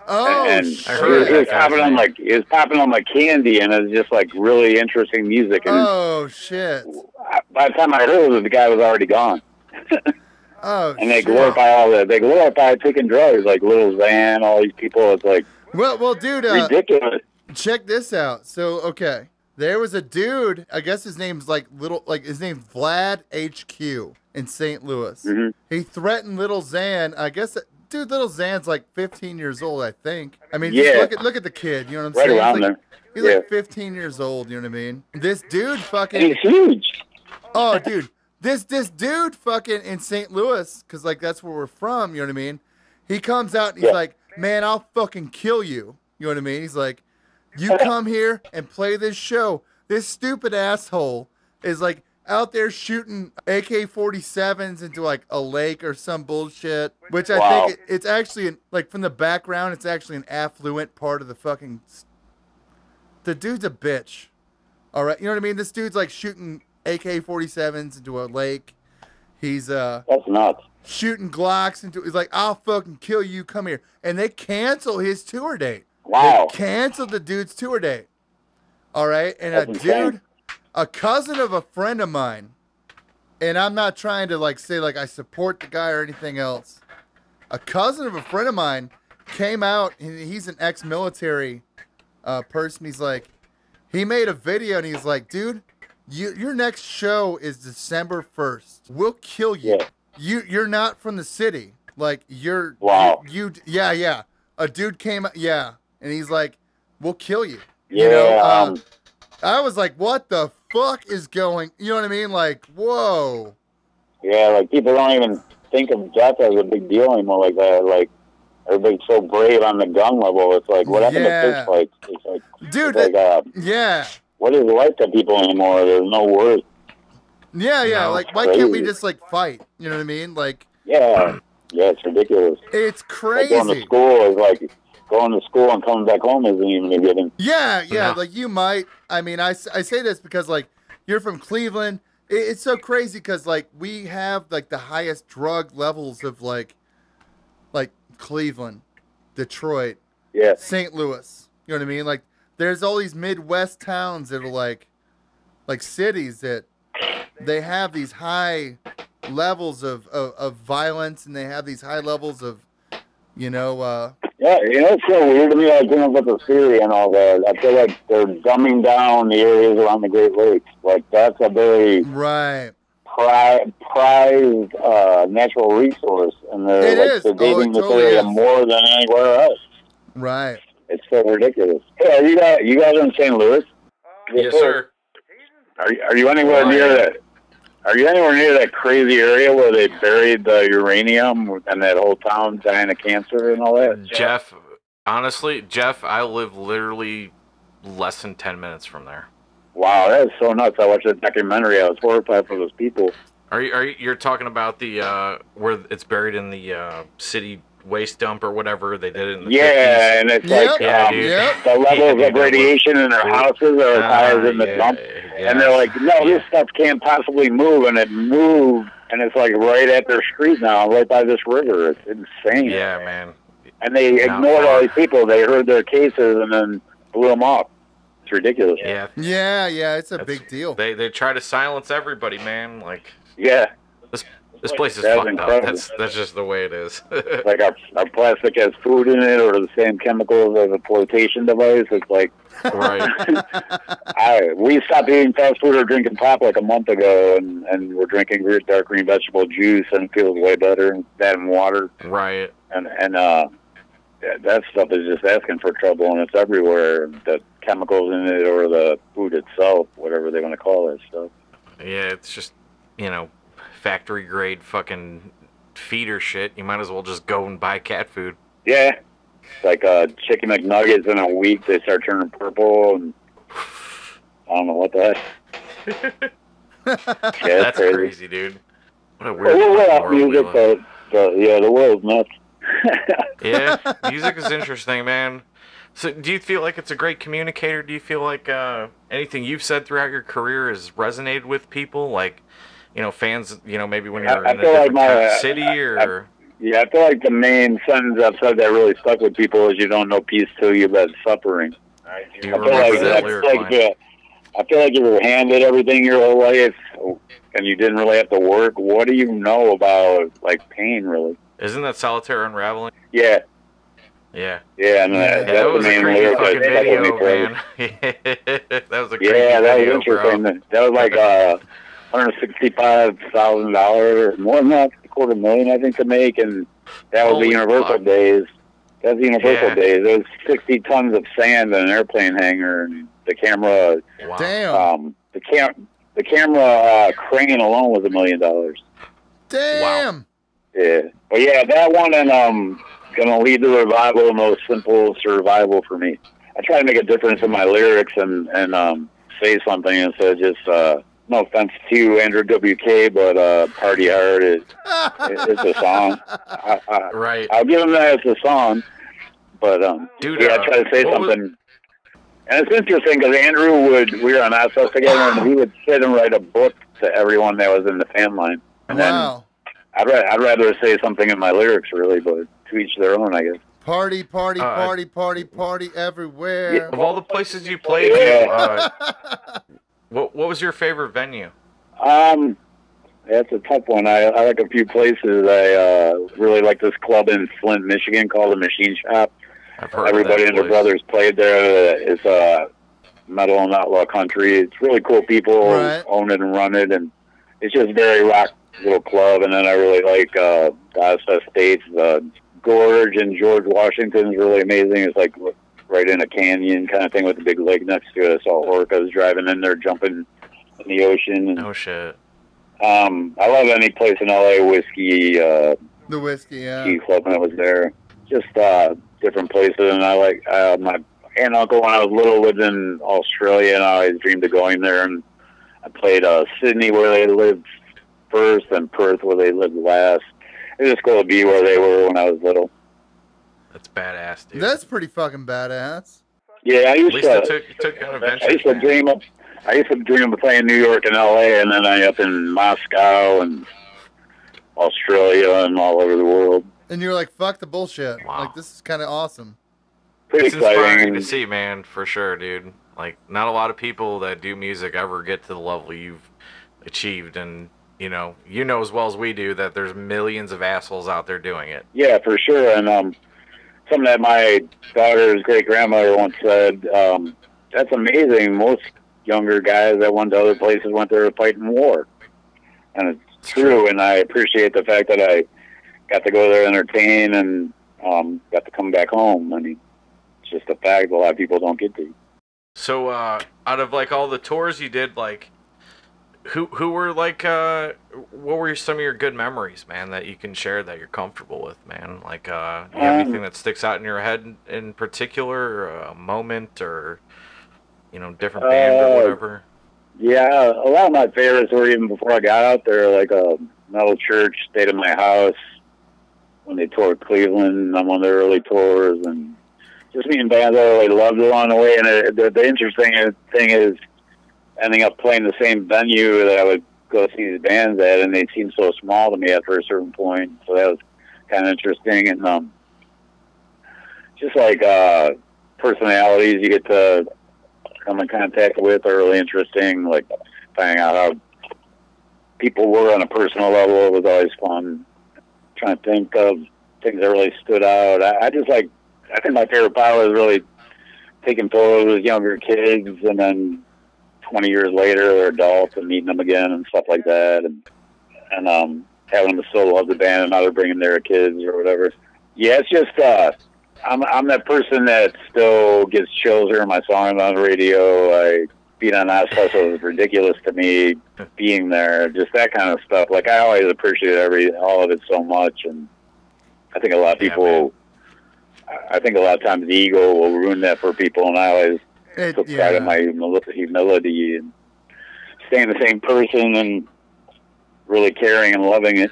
Oh, and he was popping on like candy, and it's just like really interesting music. And oh shit! By the time I heard it, the guy was already gone. Oh, and they glorify all that. They glorify taking drugs, like Lil Xan, all these people. It's like, well, dude, ridiculous. Check this out. So, okay, there was a dude. I guess his name's his name's Vlad HQ in St. Louis. Mm-hmm. He threatened Lil Xan. I guess, dude, Lil Xan's like 15 years old, I think. I mean, just look at the kid. You know what I'm saying? Right around there. He's like 15 years old. You know what I mean? This dude fucking. And he's huge. Oh, dude. This dude fucking in St. Louis, because, like, that's where we're from, you know what I mean? He comes out and he's like, man, I'll fucking kill you. You know what I mean? He's like, you come here and play this show. This stupid asshole is, like, out there shooting AK-47s into, like, a lake or some bullshit, which I think it's actually, like, from the background, it's actually an affluent part of the fucking... The dude's a bitch. All right? You know what I mean? This dude's, like, shooting... AK-47s into a lake. He's that's nuts. Shooting Glocks into. He's like, I'll fucking kill you. Come here. And they cancel his tour date. Wow. They canceled the dude's tour date. All right, and a cousin of a friend of mine, and I'm not trying to like say like I support the guy or anything else. A cousin of a friend of mine came out, and he's an ex-military person. He's like, he made a video, and he's like, dude. Your next show is December 1st. We'll kill you. Yeah. You're not from the city. Like you're yeah. A dude came and he's like, we'll kill you. Yeah. You know, I was like, what the fuck is going? You know what I mean? Like, whoa. Yeah, like people don't even think of death as a big deal anymore. Like that, like everybody's so brave on the gun level. It's like what happened to fist fights? It's like, dude, yeah. What is life to people anymore? There's no words. Yeah. No, like, why can't we just like fight? You know what I mean? Like, yeah, it's ridiculous. It's crazy. Like going to school and coming back home isn't even a given. Yeah. Like you might. I mean, I say this because like you're from Cleveland. It's so crazy because like we have like the highest drug levels of like Cleveland, Detroit, St. Louis. You know what I mean? Like. There's all these Midwest towns that are like cities that they have these high levels of violence, and they have these high levels of, Yeah, it's so weird to me. I think about the theory and all that. I feel like they're dumbing down the areas around the Great Lakes. Like that's a very prized natural resource, and they're sedating this area more than anywhere else. Right. It's so ridiculous. Hey, are you guys in St. Louis? Yes, sir. Are you anywhere near that? Are you anywhere near that crazy area where they buried the uranium and that whole town dying of cancer and all that? Jeff, honestly, I live literally less than 10 minutes from there. Wow, that's so nuts. I watched that documentary. I was horrified for those people. You're talking about the where it's buried in the city waste dump or whatever they did it in the 50s? And it's like the levels of radiation in their houses are as high as in the dump. Yeah. And they're like, no, this stuff can't possibly move, and it moved, and it's like right at their street now, right by this river. It's insane. Yeah, man. And they ignored all these people. They heard their cases and then blew them off. It's ridiculous. Yeah. Yeah, it's a big deal. They try to silence everybody, man. Like, yeah. This place is fucked up. That's just the way it is. Like our plastic has food in it, or the same chemicals as a flotation device. It's like, right. We stopped eating fast food or drinking pop like a month ago, and we're drinking dark green vegetable juice, and it feels way better. That and water. Right. And that stuff is just asking for trouble, and it's everywhere. The chemicals in it, or the food itself, whatever they want to call that stuff. Yeah, it's just, factory grade fucking feeder shit. You might as well just go and buy cat food. Yeah. It's like chicken McNuggets in a week, they start turning purple, and I don't know what the heck. Yeah, that's crazy, dude. What a weird world music, the world's nuts. Yeah, music is interesting, man. So do you feel like it's a great communicator? Do you feel like anything you've said throughout your career has resonated with people? Like, fans, maybe when you're in a different city or... I feel like the main sentence I've said that really stuck with people is you don't know peace till you've been suffering. Do you remember that lyric line? I feel like you were handed everything your whole life and you didn't really have to work. What do you know about, like, pain, really? Isn't that Solitaire Unraveling? Yeah. Yeah. Yeah, and that was a crazy fucking video, man. That was a crazy video, that was interesting. Bro. That was like $165,000, more than that, $250,000, I think, to make, and that was the Universal days. That's the Universal days. There was 60 tons of sand in an airplane hangar, and the camera. Wow. Damn. The camera crane alone was $1 million. Damn. Wow. Yeah, but yeah, that one and gonna lead to revival, the most simple survival for me. I try to make a difference in my lyrics and say something instead of just no offense to you, Andrew WK, but Party Hard it's a song. Right. I'll give him that it's a song, but dude, I try to say something. And it's interesting because we were on Access together, and he would sit and write a book to everyone that was in the fan line. And wow. I'd rather say something in my lyrics, really, but to each their own, I guess. Party, party, party, party, party everywhere. Yeah. Of all the places you played, what was your favorite venue? That's a tough one. I like a few places. I really like this club in Flint, Michigan called the Machine Shop. I've heard Everybody and their brothers played there. It's metal and outlaw country. It's really cool people own it and run it, and it's just very rock little club. And then I really like God's Estates. Gorge and George Washington is really amazing. It's like right in a canyon kind of thing with a big lake next to it. I saw orcas driving in there, jumping in the ocean. And, oh shit! I love any place in LA. Whiskey. The whiskey, yeah. Ski club when I was there. Just different places, and I like my aunt and uncle when I was little lived in Australia, and I always dreamed of going there. And I played Sydney where they lived first, and Perth where they lived last. It was cool to be where they were when I was little. That's badass, dude. That's pretty fucking badass. Yeah, I used to dream of playing New York and LA, and then I ended up in Moscow and Australia and all over the world. And you're like, fuck the bullshit. Wow. Like, this is kind of awesome. Pretty it's inspiring to see, man, for sure, dude. Like, not a lot of people that do music ever get to the level you've achieved, and you know as well as we do that there's millions of assholes out there doing it. Yeah, for sure. And something that my daughter's great-grandmother once said, that's amazing. Most younger guys that went to other places went there to fight in war. And it's true, and I appreciate the fact that I got to go there and entertain and got to come back home. I mean, it's just a fact a lot of people don't get to. So, out of, like, all the tours you did, like, who were, like, what were some of your good memories, man, that you can share that you're comfortable with, man? Like, you have anything that sticks out in your head in particular, or a moment, or... different band or whatever? Yeah, a lot of my favorites were even before I got out there, like Metal Church stayed at my house when they toured Cleveland on one of their early tours, and just meeting bands I really loved along the way. And the interesting thing is ending up playing the same venue that I would go see these bands at, and they seemed so small to me after a certain point. So that was kind of interesting. And just like personalities you get to come in contact with are really interesting. Like finding out how people were on a personal level was always fun. Trying to think of things that really stood out. I think my favorite part was really taking photos with younger kids, and then 20 years later they're adults and meeting them again and stuff like that, and having them still love the band and now they're bringing their kids or whatever. Yeah, it's just I'm that person that still gets chills hearing my song on the radio. Being on that stuff was ridiculous to me. Being there, just that kind of stuff. Like I always appreciate all of it so much, and I think a lot of people. I think a lot of times the ego will ruin that for people, and I always took pride in my humility and staying the same person and really caring and loving it.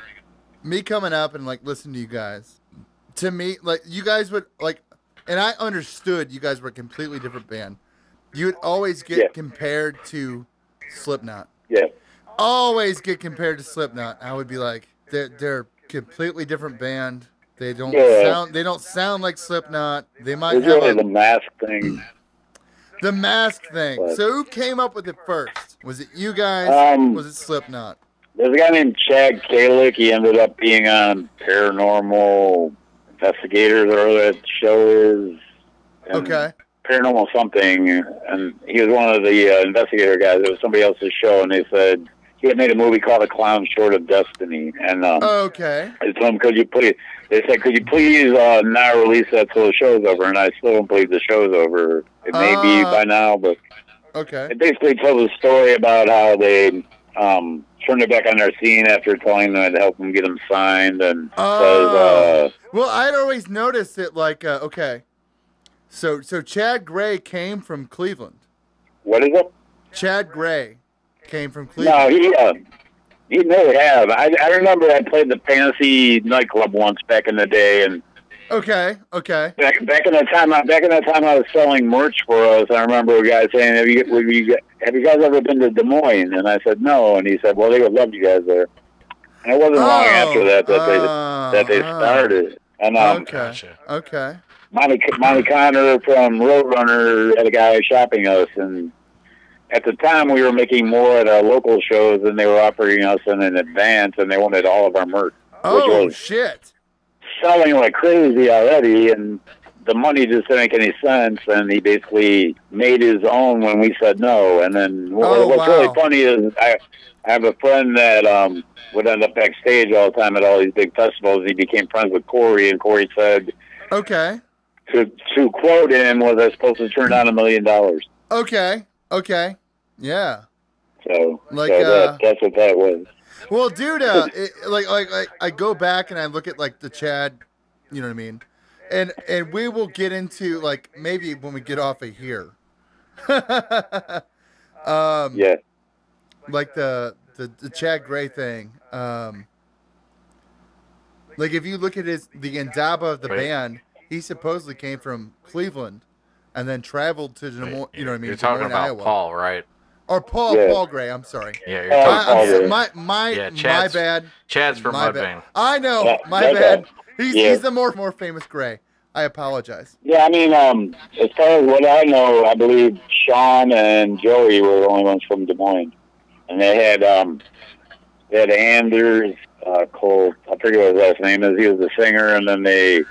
Me coming up and like listening to you guys, to me, like you guys would like, and I understood you guys were a completely different band. You would always get compared to Slipknot. Yeah. Always get compared to Slipknot. I would be like, they're completely different band. They don't sound like Slipknot. They might have really the mask thing. The mask thing. But, so who came up with it first? Was it you guys? Was it Slipknot? There's a guy named Chad Kalick. He ended up being on Paranormal Investigators, or whatever that show is. Okay. Paranormal something, and he was one of the investigator guys. It was somebody else's show, and they said he had made a movie called A Clown Short of Destiny. And okay. I told him, could you please not release that till the show's over? And I still don't believe the show's over. It may be by now, but okay. It basically tells a story about how they turned it back on their scene after telling them to help them get them signed, and says, well, I'd always noticed it. Like, okay. So Chad Gray came from Cleveland. What is it? Chad Gray came from Cleveland. No, he may have. I remember I played the Fantasy nightclub once back in the day, and okay. Back in that time I was selling merch for us. I remember a guy saying, "Have you guys ever been to Des Moines?" And I said, "No." And he said, "Well, they would love you guys there." And it wasn't long after that they started. And okay. Monty Connor from Roadrunner had a guy shopping us, and at the time we were making more at our local shows than they were offering us in advance, and they wanted all of our merch. Oh, shit. Selling like crazy already, and the money just didn't make any sense, and he basically made his own when we said no. And then what's really funny is I have a friend that would end up backstage all the time at all these big festivals. He became friends with Corey, and Corey said, okay. To quote him, was I supposed to turn down $1 million? Okay. Yeah. So, like, that's what that was. Well, dude, like I go back and I look at like the Chad, you know what I mean, and we will get into like maybe when we get off of here. Yeah. Like the Chad Gray thing. Like if you look at the Indaba of the band. He supposedly came from Cleveland, and then traveled to Des Moines. You know what I mean? You're talking about Iowa. Paul, right? Or Paul Gray. I'm sorry. Yeah, you're talking about my bad. Chad's from Mudvayne. I know. My bad. He's the more famous Gray. I apologize. Yeah, I mean, as far as what I know, I believe Sean and Joey were the only ones from Des Moines, and they had Anders Cole. I forget what his last name is. He was the singer, and then they.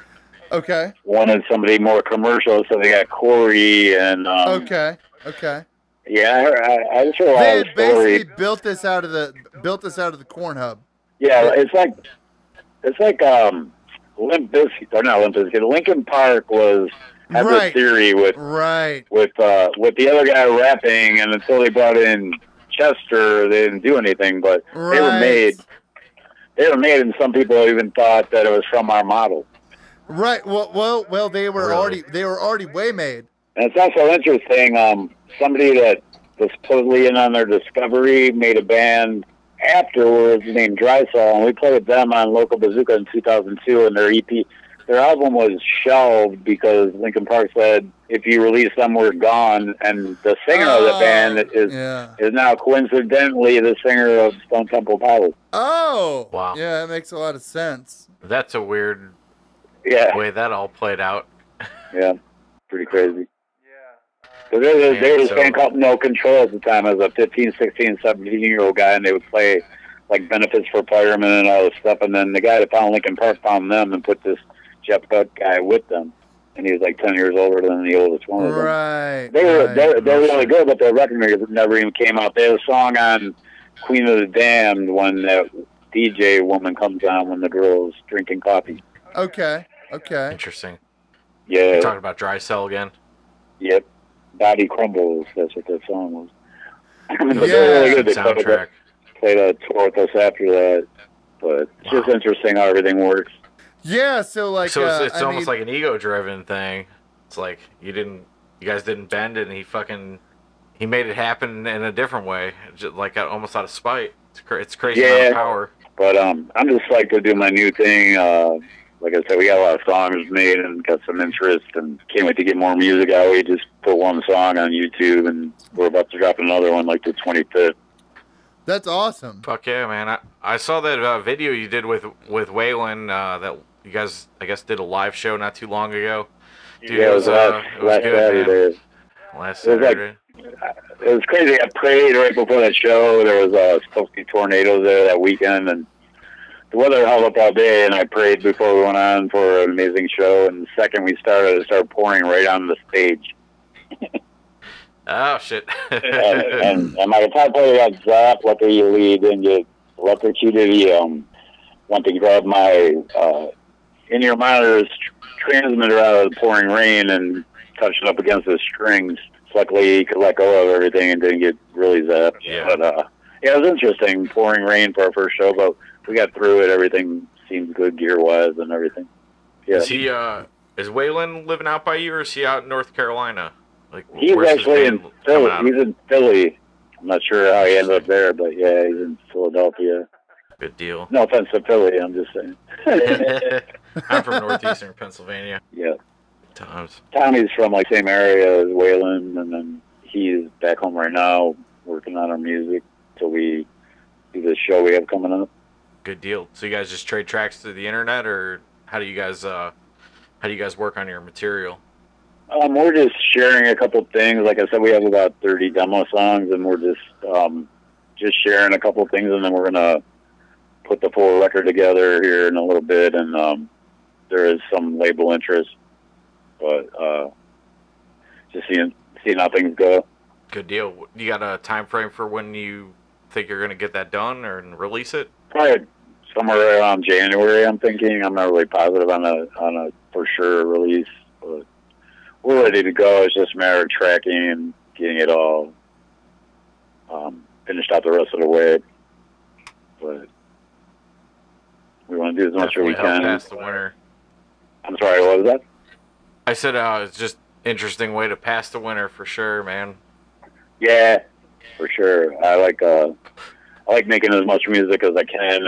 Okay. Wanted somebody more commercial, so they got Corey and. Okay. Yeah, I just heard a lot of stories. They basically built this out of the corn hub. Yeah, it's like Limp Bizkit, or not Limp Bizkit. Linkin Park had this theory with the other guy rapping, and until they brought in Chester, they didn't do anything. But they were made, and some people even thought that it was from our model. Right. Well, they were already way made. And it's also interesting. somebody that was supposedly in on their discovery made a band afterwards named Dry Cell, and we played with them on Local Bazooka in 2002, and their album was shelved because Linkin Park said, if you release them, we're gone. And the singer of the band is now coincidentally the singer of Stone Temple Pilots. Oh! Wow. Yeah, that makes a lot of sense. That's a weird way that all played out. Yeah, pretty crazy. So there was a band called No Control at the time. I was a 15, 16, 17-year-old guy, and they would play like benefits for firemen and all this stuff. And then the guy that found Linkin Park found them and put this Jeff Buck guy with them. And he was like 10 years older than the oldest one of them. Right. They're really good, but their record never even came out. They had a song on Queen of the Damned when that DJ woman comes on when the girl's drinking coffee. Okay. Interesting. Yeah. You're talking about Dry Cell again? Yep. Body Crumbles, that's what that song was. Yeah. They're really good. They soundtrack. Played a tour with us after that. But it's just interesting how everything works. Yeah, so like... So it's almost like an ego-driven thing. It's like you guys didn't bend, and he made it happen in a different way, just like almost out of spite. It's crazy amount of power. But I'm just like to do my new thing. Like I said, we got a lot of songs made and got some interest, and can't wait to get more music out. We just put one song on YouTube, and we're about to drop another one like the 25th. That's awesome. Fuck yeah, man! I saw that video you did with Waylon that you guys, I guess, did a live show not too long ago. Dude, yeah, it was last good, Saturday. Man. Last Saturday. It was crazy. I prayed right before that show. There was supposed to be tornadoes there that weekend, and the weather held up all day, and I prayed before we went on for an amazing show. And the second we started, it started pouring right on the stage. Oh, shit. and my guitar player got zapped. Luckily, he didn't get electrocuted. He went to grab my in-ear monitor's transmitter out of the pouring rain and touched it up against the strings. Luckily, he could let go of everything and didn't get really zapped. Yeah. But, yeah, it was interesting, pouring rain for our first show, but we got through it. Everything seemed good gear-wise and everything. Yeah. Is Waylon living out by you, or is he out in North Carolina? Like, he's actually in Philly. He's in Philly. I'm not sure how he ended up there, but yeah, he's in Philadelphia. Good deal. No offense to Philly, I'm just saying. I'm from northeastern Pennsylvania. Yeah. Times. Tommy's from like same area as Waylon, and then he's back home right now working on our music till we do this show we have coming up. Good deal. So you guys just trade tracks through the internet, or how do you guys work on your material? We're just sharing a couple things. Like I said, we have about 30 demo songs, and we're just sharing a couple things, and then we're gonna put the full record together here in a little bit. And there is some label interest, but just seeing how things go. Good deal. You got a time frame for when you think you're gonna get that done or release it? Probably somewhere around January. I'm thinking. I'm not really positive on a for sure release, but we're ready to go. It's just a matter of tracking and getting it all finished out the rest of the way. But we want to do as much as we can. Pass the winter. I'm sorry, what was that? I said it's just interesting way to pass the winter for sure, man. Yeah, for sure. I like making as much music as I can.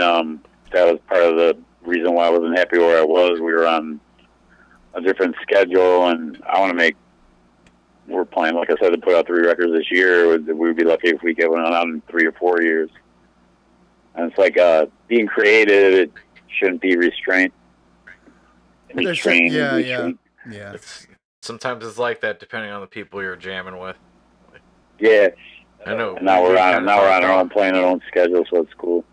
That was part of the reason why I wasn't happy where I was. We were on a different schedule, and we're planning, like I said, to put out 3 records this year. We'd be lucky if we get one out in 3 or 4 years. And it's like being creative, it shouldn't be restraint. Yeah. Sometimes it's like that, depending on the people you're jamming with. Yeah. I know. And now we're on our own, playing our own schedule, so it's cool.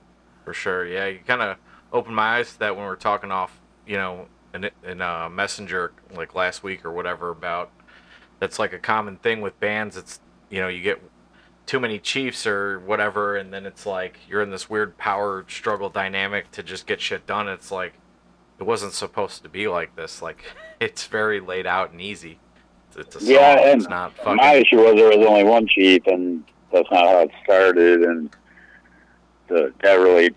For sure, yeah. You kind of opened my eyes to that when we were talking off, in Messenger, like last week or whatever, about that's like a common thing with bands. It's, you get too many chiefs or whatever, and then it's like you're in this weird power struggle dynamic to just get shit done. It's like it wasn't supposed to be like this. Like, it's very laid out and easy. It's a song. Yeah, and it's not fucking... my issue was there was only one chief, and that's not how it started, and that really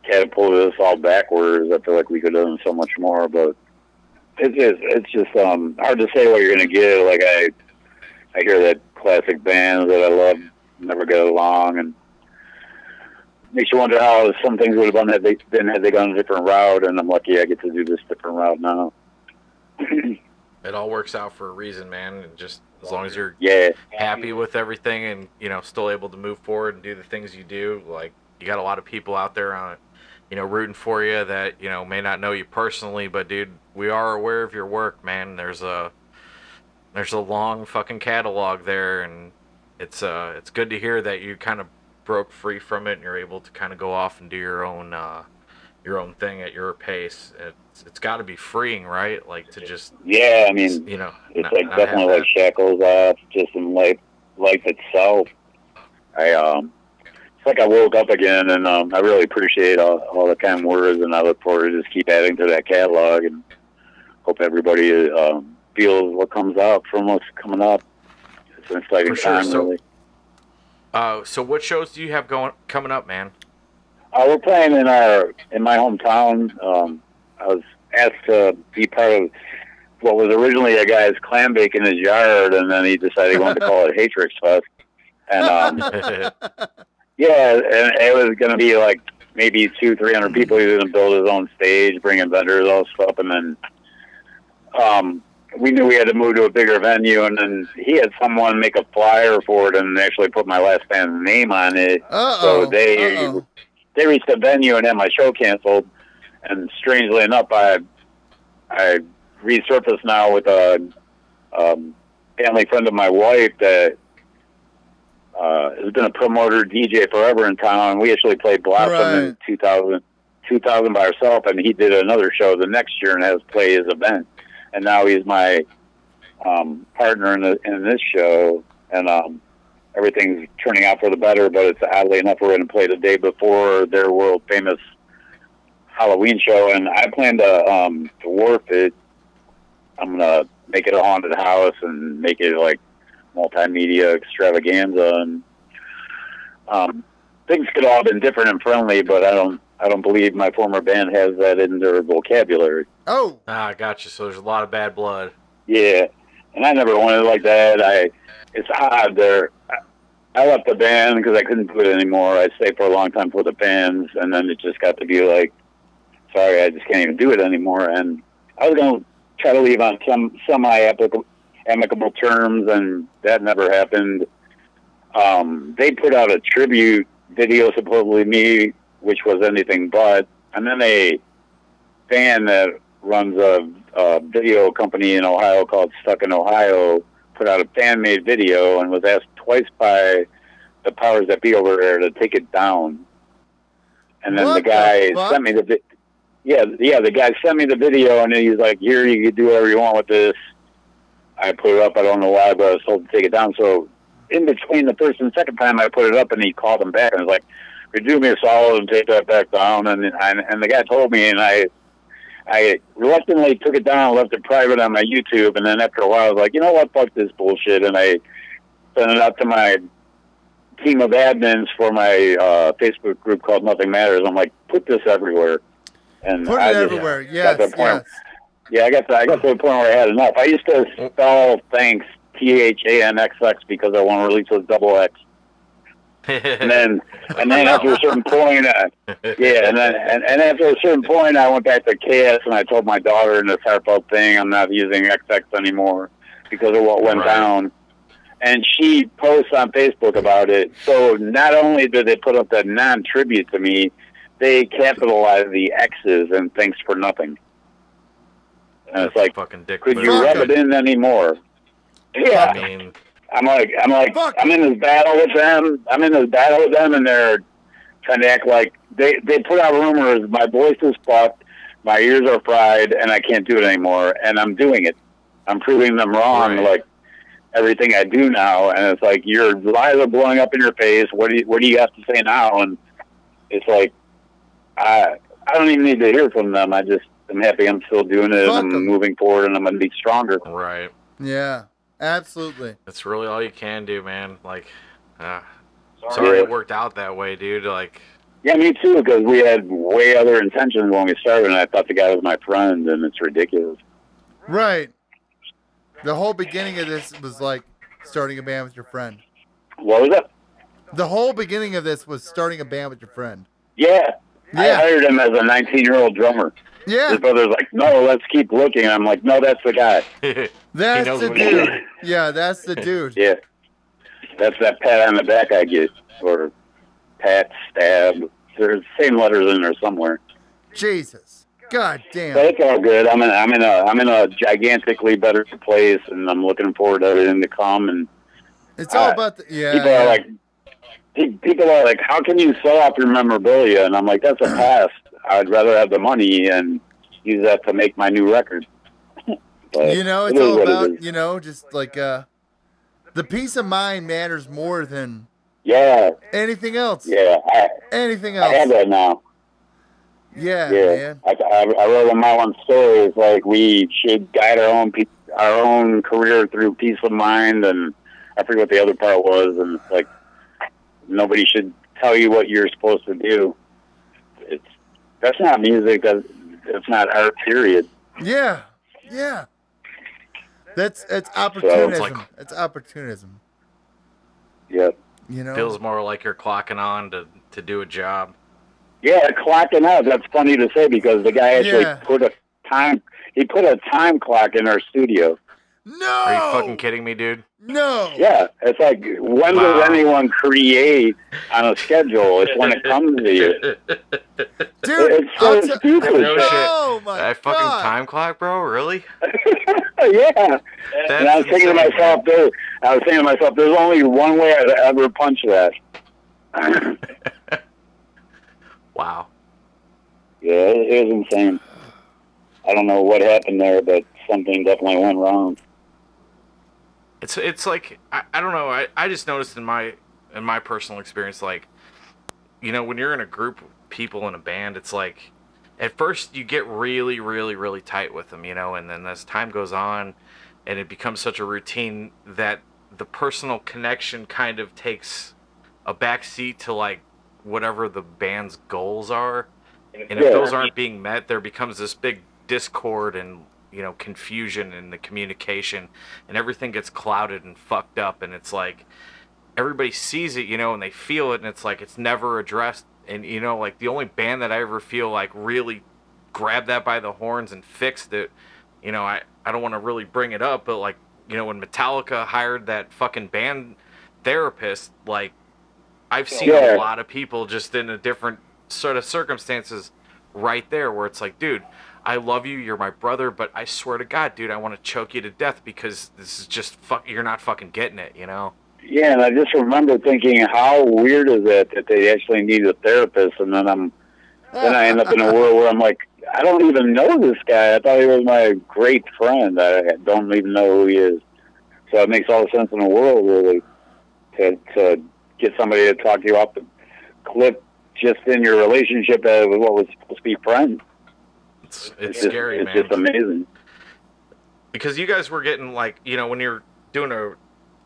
catapulted us all backwards. I feel like we could have done so much more, but it's just hard to say what you're going to get. Like, I hear that classic bands that I love never get along, and makes you wonder how some things would have done had they gone a different route. And I'm lucky I get to do this different route now. It all works out for a reason, man. And just as long as you're happy with everything, and still able to move forward and do the things you do, like you got a lot of people out there on, rooting for you that may not know you personally, but dude, we are aware of your work, man. There's a long fucking catalog there, and it's good to hear that you kind of broke free from it and you're able to kind of go off and do your own thing at your pace. It's got to be freeing, right? Like to just I mean, it's like definitely like shackles off just in life itself. It's like I woke up again, and I really appreciate all the kind words, and I look forward to just keep adding to that catalog, and hope everybody feels what comes out from what's coming up. It's an exciting time, really. So what shows do you have coming up, man? We're playing in my hometown. I was asked to be part of what was originally a guy's clam bake in his yard, and then he decided he wanted to call it Hatrix Fest. And and it was going to be like maybe 200-300 people. He was going to build his own stage, bring in vendors, all stuff, and then we knew we had to move to a bigger venue, and then he had someone make a flyer for it and actually put my last band's name on it. So they reached the venue and had my show canceled. And strangely enough, I resurfaced now with a family friend of my wife that has been a promoter DJ forever in town. We actually played Blossom in 2000 by ourselves, and he did another show the next year and has played his event. And now he's my partner in this show, and everything's turning out for the better. But it's oddly enough, we're going to play the day before their world famous Halloween show, and I plan to dwarf it. I'm gonna make it a haunted house and make it like multimedia extravaganza, and things could all have been different and friendly, but I don't believe my former band has that in their vocabulary. I got you. So there's a lot of bad blood. Yeah, and I never wanted it like that. It's odd there. I left the band because I couldn't do it anymore. I stayed for a long time for the bands, and then it just got to be like, sorry, I just can't even do it anymore. And I was going to try to leave on some semi-amicable terms, and that never happened. They put out a tribute video, supposedly me, which was anything but. And then a fan that runs a video company in Ohio called Stuck in Ohio put out a fan-made video and was asked twice by the powers that be over there to take it down. And then the guy sent me the guy sent me the video, and he's like, here, you can do whatever you want with this. I put it up. I don't know why, but I was told to take it down. So in between the first and second time I put it up, and he called him back and was like, could you do me a solid and take that back down? And the guy told me, and I reluctantly took it down, left it private on my YouTube, and then after a while I was like, you know what, fuck this bullshit, and I sent it out to my team of admins for my Facebook group called Nothing Matters. I'm like, put this everywhere. And put it everywhere, yes. Yeah, I got to the point where I had enough. I used to spell thanks THANXX because I want to release with double X. and then after a certain point, and after a certain point, I went back to KS and I told my daughter in this heartfelt thing, I'm not using XX anymore because of what went down. And she posts on Facebook about it. So not only did they put up that non-tribute to me, they capitalized the X's and thanks for nothing. And it's like, could you rub it in anymore? Yeah. I mean, I'm like, I'm in this battle with them. And they're trying to act like they put out rumors. My voice is fucked, my ears are fried, and I can't do it anymore. And I'm doing it. I'm proving them wrong, like everything I do now. And it's like, your lies are blowing up in your face. What do you have to say now? And it's like, I don't even need to hear from them. I'm happy I'm still doing it. I'm moving forward, and I'm going to be stronger. Right. Yeah. Absolutely. That's really all you can do, man. Like, sorry it worked out that way, dude. Like, yeah, me too, because we had way other intentions when we started, and I thought the guy was my friend, and it's ridiculous. Right. The whole beginning of this was like, starting a band with your friend? What was it? The whole beginning of this was starting a band with your friend. Yeah. I hired him as a 19-year-old drummer. Yeah. His brother's like, no, let's keep looking. I'm like, no, that's the guy. That's the dude. Yeah, that's the dude. Yeah. That's that pat on the back I get. Or pat, stab. There's the same letters in there somewhere. Jesus. God damn. But it's all good. I'm in a gigantically better place, and I'm looking forward to everything to come. And it's all about the, people are like, how can you sell off your memorabilia? And I'm like, that's a past. I'd rather have the money and use that to make my new record. But you know, it's all about, you know, just like the peace of mind matters more than anything else. Yeah. Anything else. I have that now. Yeah, man. I wrote in my one story, it's like we should guide our own career through peace of mind, and I forget what the other part was, and it's like nobody should tell you what you're supposed to do. That's not music. It's not art, period. Yeah. It's opportunism. So it's opportunism. Yep. You know, feels more like you're clocking on to do a job. Yeah, clocking out. That's funny to say because the guy actually put a time clock in our studio. No! Are you fucking kidding me, dude? No! Yeah, it's like, when does anyone create on a schedule? It's when it comes to you. Dude, it's so stupid. No shit. Oh my that fucking time clock, bro? Really? Yeah. And I was thinking to myself, there's only one way I'd ever punch that. Wow. Yeah, it was insane. I don't know what happened there, but something definitely went wrong. It's like I don't know. I just noticed in my personal experience, like, you know, when you're in a group of people in a band, it's like at first you get really, really, really tight with them, you know, and then as time goes on, and it becomes such a routine that the personal connection kind of takes a backseat to like whatever the band's goals are, and if those aren't being met, there becomes this big discord and, you know, confusion in the communication, and everything gets clouded and fucked up, and it's like everybody sees it, you know, and they feel it, and it's like it's never addressed. And, you know, like the only band that I ever feel like really grabbed that by the horns and fixed it, you know, I don't want to really bring it up, but like, you know, when Metallica hired that fucking band therapist, like, I've seen a lot of people just in a different sort of circumstances right there where it's like, dude, I love you, you're my brother, but I swear to God, dude, I want to choke you to death because this is just you're not fucking getting it, you know? Yeah, and I just remember thinking, how weird is it that they actually need a therapist, and then I end up in a world where I'm like, I don't even know this guy. I thought he was my great friend. I don't even know who he is. So it makes all the sense in the world, really, to get somebody to talk you off the cliff just in your relationship with what was supposed to be friends. It's scary, man. It's just amazing. Because you guys were getting, like, you know, when you're doing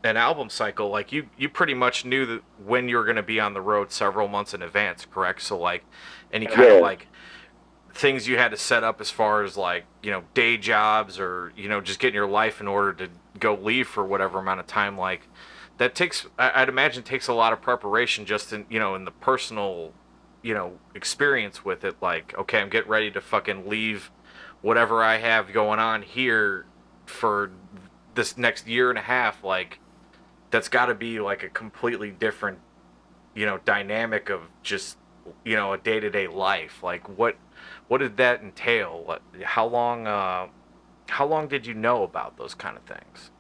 an album cycle, like, you pretty much knew that when you were going to be on the road several months in advance, correct? So, like, any kind of, like, things you had to set up as far as, like, you know, day jobs or, you know, just getting your life in order to go leave for whatever amount of time, like, that takes, I'd imagine, takes a lot of preparation just in, you know, in the personal, you know, experience with it. Like, okay, I'm getting ready to fucking leave whatever I have going on here for this next year and a half. Like, that's got to be like a completely different, you know, dynamic of just, you know, a day-to-day life. Like, what did that entail? How long did you know about those kind of things?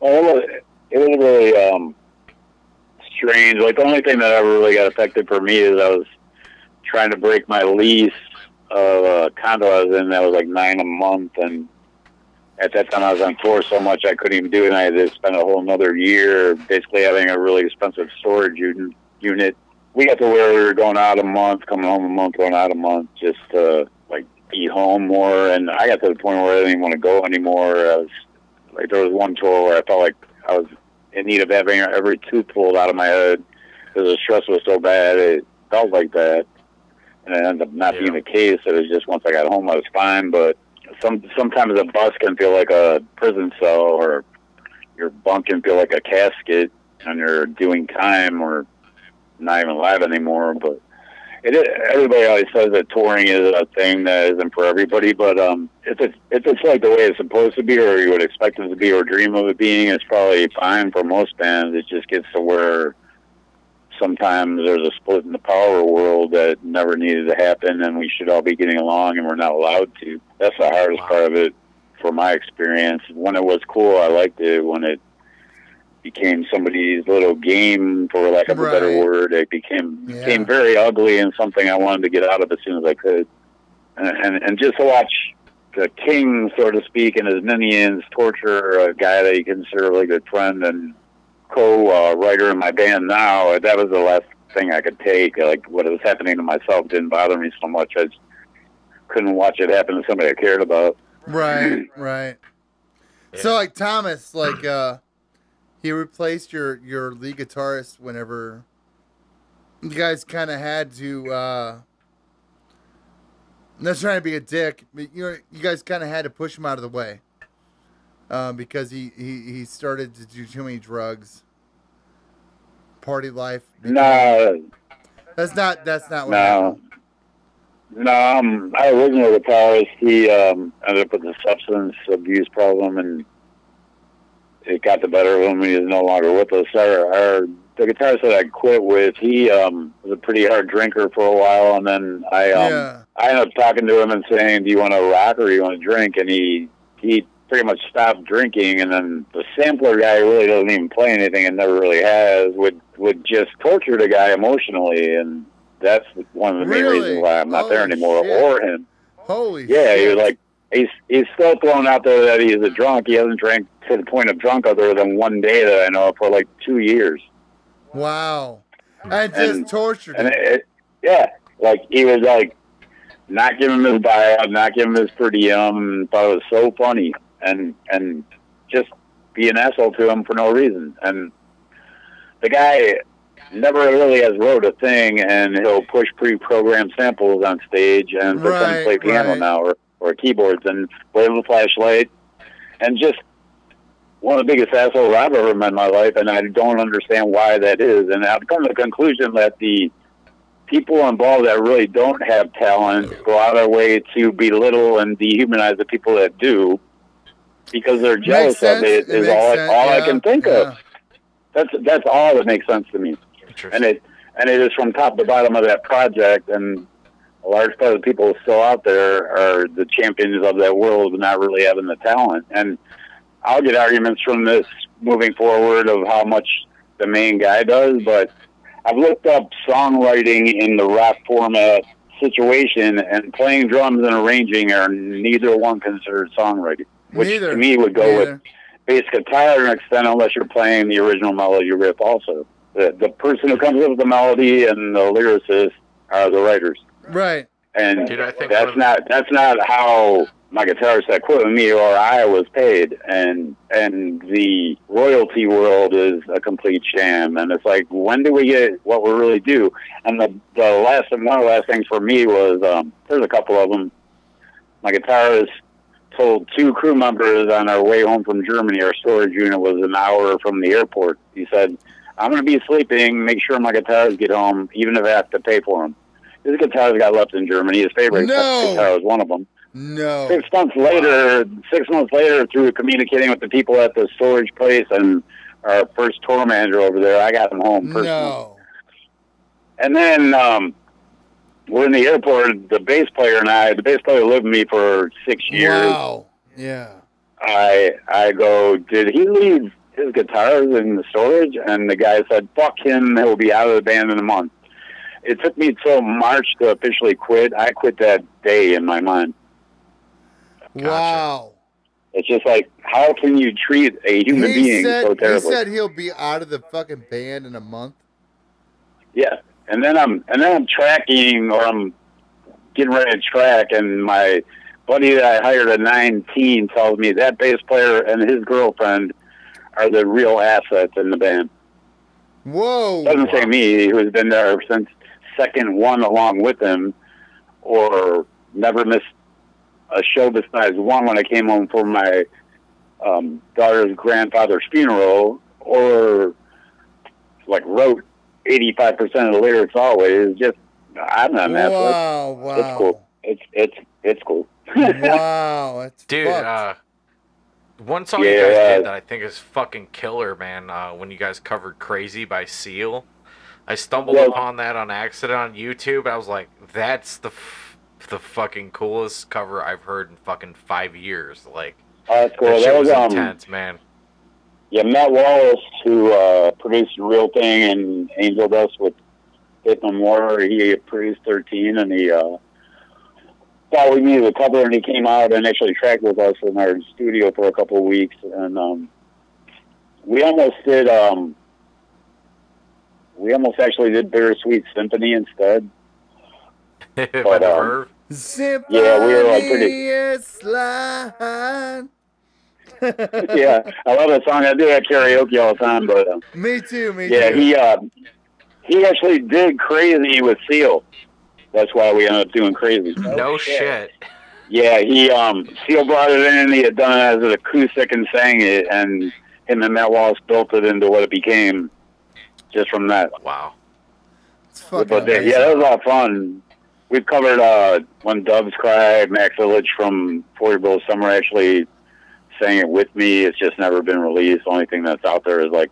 Well, it was really strange. Like, the only thing that ever really got affected for me is I was trying to break my lease of a condo I was in that was like $9 a month, and at that time I was on tour so much I couldn't even do it, and I had to spend a whole another year basically having a really expensive storage unit. We got to where we were going out a month, coming home a month, going out a month, just to, like, be home more, and I got to the point where I didn't even want to go anymore. I was, like, there was one tour where I felt like I was in need of having every tooth pulled out of my head because the stress was so bad. It felt like that. And it ended up not being the case. It was just once I got home, I was fine. But sometimes a bus can feel like a prison cell, or your bunk can feel like a casket and you're doing time or not even live anymore. But everybody always says that touring is a thing that isn't for everybody. But if it's like the way it's supposed to be, or you would expect it to be, or dream of it being, it's probably fine for most bands. It just gets to where sometimes there's a split in the power world that never needed to happen, and we should all be getting along, and we're not allowed to. That's the hardest part of it, for my experience. When it was cool, I liked it. When it became somebody's little game, for lack of a better word, it became very ugly and something I wanted to get out of as soon as I could. And just to watch the king, so to speak, and his minions torture a guy that you consider a really good friend and co-writer in my band now, that was the last thing I could take. Like, what was happening to myself didn't bother me so much. I just couldn't watch it happen to somebody I cared about. Right. Yeah. So, like, Thomas, like, he replaced your lead guitarist whenever you guys kind of had to, I'm not trying to be a dick, but you guys kind of had to push him out of the way. Because he started to do too many drugs. Party life. No. That's not what happened. No, our original guitarist, he ended up with a substance abuse problem, and it got the better of him. He is no longer with us. The guitarist that I quit with, he was a pretty hard drinker for a while, and then I ended up talking to him and saying, "Do you want to rock or do you want to drink?" And he pretty much stopped drinking, and then the sampler guy, who really doesn't even play anything and never really has, would just torture the guy emotionally, and that's one of the main reasons why I'm not there anymore, or him. Holy shit. He was like, he's still throwing out there that he's a drunk. He hasn't drank to the point of drunk other than one day that I know of for like 2 years. Wow. And just tortured him. Like, he was like, not giving him his buyout, not giving him his per diem, thought it was so funny. And just be an asshole to him for no reason. And the guy never really has wrote a thing, and he'll push pre-programmed samples on stage and pretend to play piano now or keyboards and play with a flashlight. And just one of the biggest assholes I've ever met in my life, and I don't understand why that is. And I've come to the conclusion that the people involved that really don't have talent go out of their way to belittle and dehumanize the people that do, because they're jealous of it, is all I can think of. That's all that makes sense to me. And it is from top to bottom of that project, and a large part of the people still out there are the champions of that world, not really having the talent. And I'll get arguments from this moving forward of how much the main guy does, but I've looked up songwriting in the rock format situation, and playing drums and arranging are neither one considered songwriting. Which to me would go with bass guitar to an extent, unless you're playing the original melody riff also. The person who comes up with the melody and the lyricist are the writers. Right. And that's not how my guitarist that quit with me or I was paid. And the royalty world is a complete sham. And it's like, when do we get what we really do? And one of the last things for me was, there's a couple of them. My guitarist told 2 crew members on our way home from Germany, our storage unit was an hour from the airport. He said, "I'm going to be sleeping. Make sure my guitars get home, even if I have to pay for them." His guitars got left in Germany. His favorite guitar was one of them. No. 6 months later, through communicating with the people at the storage place and our first tour manager over there, I got him home personally. No. And then we're in the airport, the bass player lived with me for 6 years. Wow. Yeah. I go, "Did he leave his guitars in the storage?" And the guy said, "Fuck him, he'll be out of the band in a month." It took me till March to officially quit. I quit that day in my mind. Wow. It's just like, how can you treat a human being so terribly? He said he'll be out of the fucking band in a month. Yeah. And then I'm tracking, or I'm getting ready to track, and my buddy that I hired at 19 tells me that bass player and his girlfriend are the real assets in the band. Whoa. Doesn't say me, who's been there since second one along with him, or never missed a show besides one when I came home for my daughter's grandfather's funeral, or like wrote 85% of the lyrics always. Just, I don't know, man. Wow, wow. It's cool. It's cool. Wow, it's dude. fucked. One song you guys did that I think is fucking killer, man. When you guys covered "Crazy" by Seal, I stumbled upon that on accident on YouTube. I was like, that's the fucking coolest cover I've heard in fucking 5 years. Like, that's cool. That shit was intense, man. Yeah, Matt Wallace, who produced Real Thing and Angel Dust with Faith No More, he produced 13, and he thought we needed a cover, and he came out and actually tracked with us in our studio for a couple of weeks, and we almost actually did Bittersweet Symphony instead. But Symphony, yeah, we were like pretty. Yeah, I love that song. I do that karaoke all the time, but me too. Yeah, he actually did Crazy with Seal. That's why we ended up doing Crazy. No shit. Yeah, Seal brought it in. He had done it as an acoustic and sang it, and him and Matt Wallace built it into what it became just from that. Wow. It's fucking amazing. Yeah, that was a lot of fun. We've covered When Doves Cry. Max Illich from 40 Below Summer actually sang it with me. It's just never been released. The only thing that's out there is like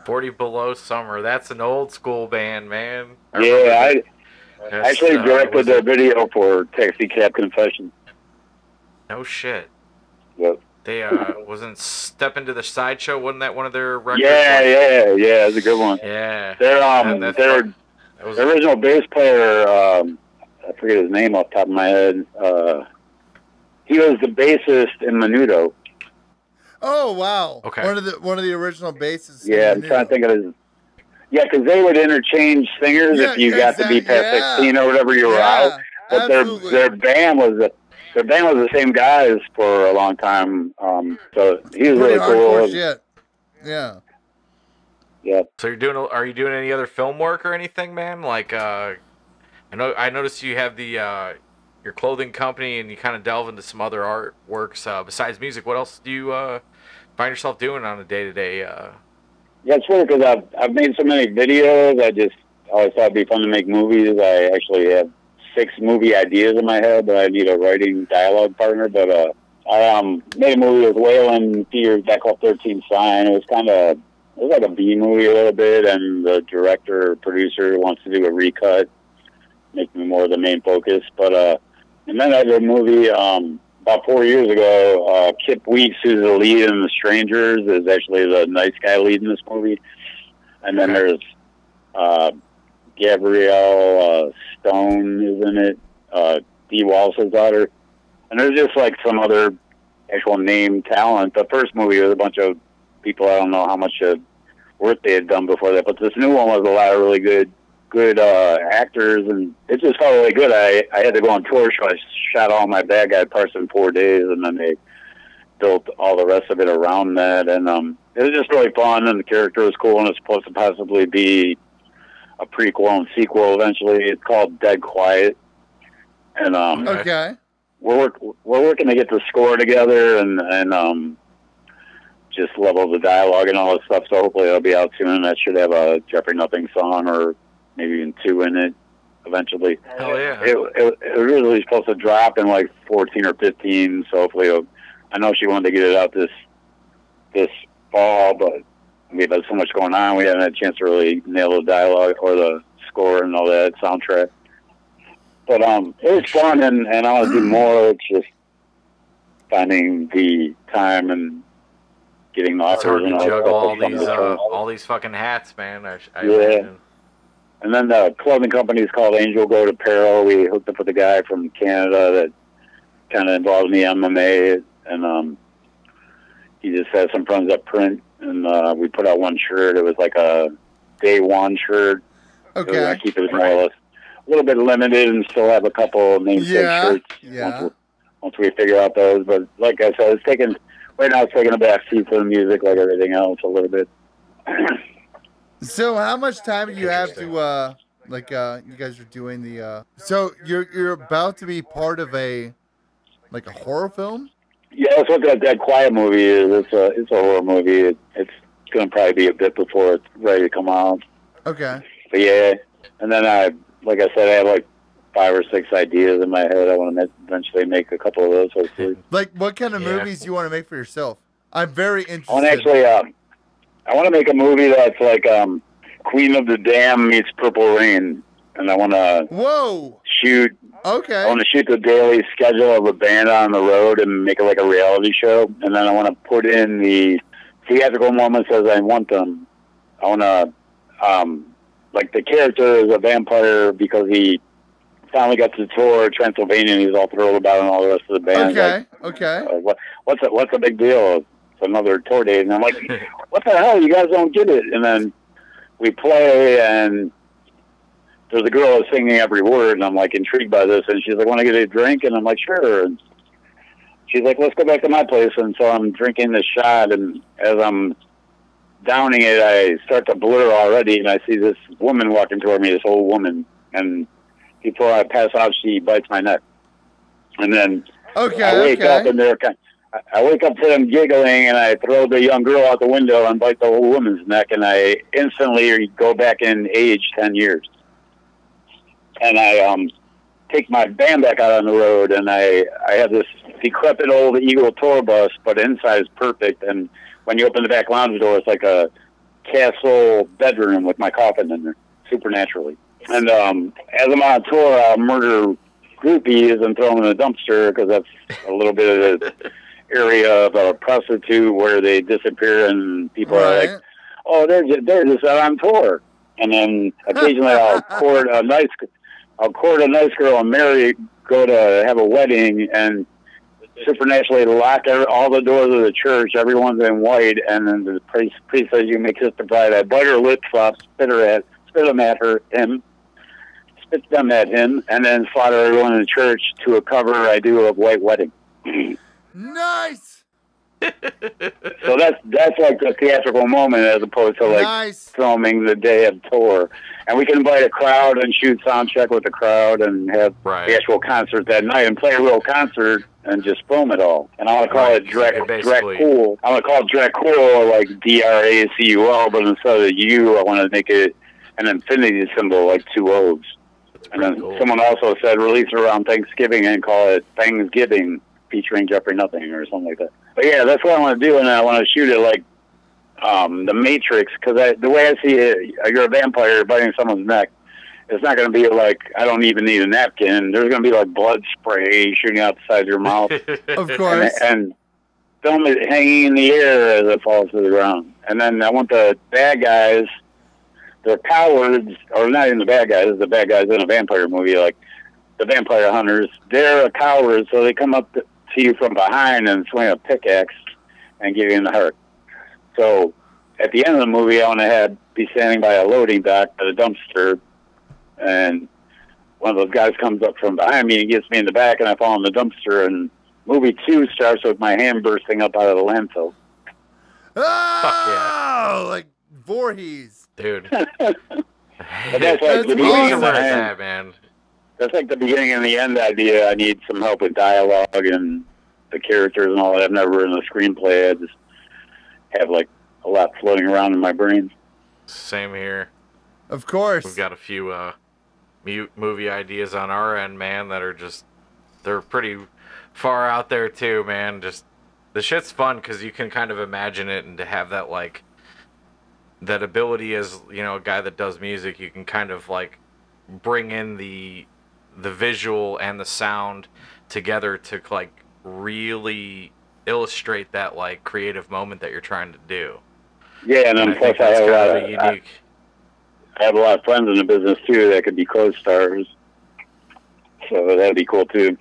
40 Below Summer. That's an old school band, man. I actually directed their video for Taxi Cab Confessions. No shit. Yep. They wasn't Step Into the Sideshow. Wasn't that one of their records? Yeah, it's a good one. Yeah. Their original bass player, I forget his name off the top of my head. He was the bassist in Menudo. Oh wow! Okay. One of the original bassists. Yeah, I'm trying to think of his. Yeah, because they would interchange singers if you got to be past 16 or whatever you were out. But their band was the same guys for a long time. So he was really cool. Shit. Yeah. Yeah. So are you doing any other film work or anything, man? Like, I noticed you have your clothing company, and you kind of delve into some other artworks besides music. What else do you find yourself doing on a day-to-day? Yeah, it's weird because I've made so many videos. I just always thought it'd be fun to make movies. I actually have 6 movie ideas in my head, but I need a writing dialogue partner. But I made a movie with Waylon a few years back called 13 Sign. It was like a B movie a little bit, and the director or producer wants to do a recut, make me more the main focus. But and then I did a movie about 4 years ago. Kip Weeks, who's the lead in The Strangers, is actually the nice guy lead in this movie. And then there's Gabrielle Stone is in it, Dee Wallace's daughter. And there's just like some other actual name talent. The first movie was a bunch of people, I don't know how much work they had done before that, but this new one was a lot of really good actors, and it just felt really good. I had to go on tour, so I shot all my bad guy parts in 4 days, and then they built all the rest of it around that, and it was just really fun, and the character was cool, and it's supposed to possibly be a prequel and sequel eventually. It's called Dead Quiet, and okay, we're working to get the score together and just level the dialogue and all that stuff, so hopefully it'll be out soon. That should have a Jeffrey Nothing song, or maybe even 2 in it eventually. Hell yeah. It originally supposed to drop in like 14 or 15, so hopefully I know she wanted to get it out this fall, but we've had so much going on, we haven't had a chance to really nail the dialogue or the score and all that soundtrack. But it was fun, and I want to do more. It's just finding the time and getting the It's hard offers to and juggle all all these fucking hats, man. I yeah. imagine. And then the clothing company is called Angel Goat Apparel. We hooked up with a guy from Canada that kind of involved in the MMA, and he just has some friends that print, and we put out one shirt. It was like a day one shirt. Okay. So we're gonna keep it more or less a little bit limited and still have a couple of namesake shirts once we figure out those. But like I said, right now it's taking a back seat for the music, like everything else, a little bit. So how much time do you have to you guys are doing the so you're about to be part of a horror film? Yeah, that's what that Quiet movie is. It's a horror movie. It's going to probably be a bit before it's ready to come out. Okay. But yeah, and then like I said, I have like 5 or 6 ideas in my head. I want to eventually make a couple of those, hopefully. Like, what kind of movies do you want to make for yourself? I'm very interested. I want to actually, I want to make a movie that's like Queen of the Dam meets Purple Rain, and I want to shoot. Okay. I want to shoot the daily schedule of a band on the road and make it like a reality show, and then I want to put in the theatrical moments as I want them. I want to, like the character is a vampire because he finally got to tour Transylvania and he's all thrilled about it and all the rest of the band. Okay, okay. What's a big deal? It's another tour date. And I'm like, what the hell? You guys don't get it. And then we play and there's a girl that's singing every word and I'm like intrigued by this. And she's like, want to get a drink? And I'm like, sure. And she's like, let's go back to my place. And so I'm drinking this shot and as I'm downing it, I start to blur already and I see this woman walking toward me, this old woman. And before I pass out, she bites my neck. And then I wake up and I wake up to them giggling and I throw the young girl out the window and bite the old woman's neck and I instantly go back in age 10 years. And I take my band back out on the road and I have this decrepit old Eagle tour bus, but inside is perfect. And when you open the back lounge door, it's like a castle bedroom with my coffin in there, supernaturally. And as I'm on tour, I'll murder groupies and throw them in a dumpster because that's a little bit of the area of a prostitute where they disappear and people are like, oh, they're just out on tour. And then occasionally I'll court a nice girl and go to have a wedding and supernaturally lock all the doors of the church. Everyone's in white, and then the priest says, "You may kiss the bride." I bite her lips off, spit them at him, and then slaughter everyone in the church to a cover I do of White Wedding. Nice. So that's like the theatrical moment as opposed to like filming the day of tour. And we can invite a crowd and shoot sound check with the crowd and have the actual concert that night and play a real concert and just film it all. And I want to call it Dracul. I want to call it Dracul, like Dracul, but instead of U, I want to make it an infinity symbol, like 2 O's. And then someone also said release it around Thanksgiving and call it Thanksgiving, featuring Jeffrey Nothing or something like that. But yeah, that's what I want to do, and I want to shoot it like the Matrix, because the way I see it, you're a vampire biting someone's neck. It's not going to be like, I don't even need a napkin. There's going to be like blood spray shooting out the side of your mouth. Of course. And film it hanging in the air as it falls to the ground. And then I want the bad guys, they're cowards, or not even the bad guys in a vampire movie, like the vampire hunters. They're a coward, so they come up to you from behind and swing a pickaxe and give you in the heart. So at the end of the movie, I want to be standing by a loading dock at a dumpster, and one of those guys comes up from behind me and gets me in the back, and I fall in the dumpster. And movie 2 starts with my hand bursting up out of the landfill. Oh, like Voorhees, dude. But that's like the beginning of man. That's like the beginning and the end idea. I need some help with dialogue and the characters and all that. I've never written a screenplay. I just have like a lot floating around in my brain. Same here. Of course. We've got a few movie ideas on our end, man, that are just, they're pretty far out there too, man. Just, the shit's fun because you can kind of imagine it, and to have that, like, that ability as, you know, a guy that does music, you can kind of like bring in the visual and the sound together to like really illustrate that like creative moment that you're trying to do. Yeah, and then plus I have a lot of friends in the business too that could be co-stars, so that'd be cool too.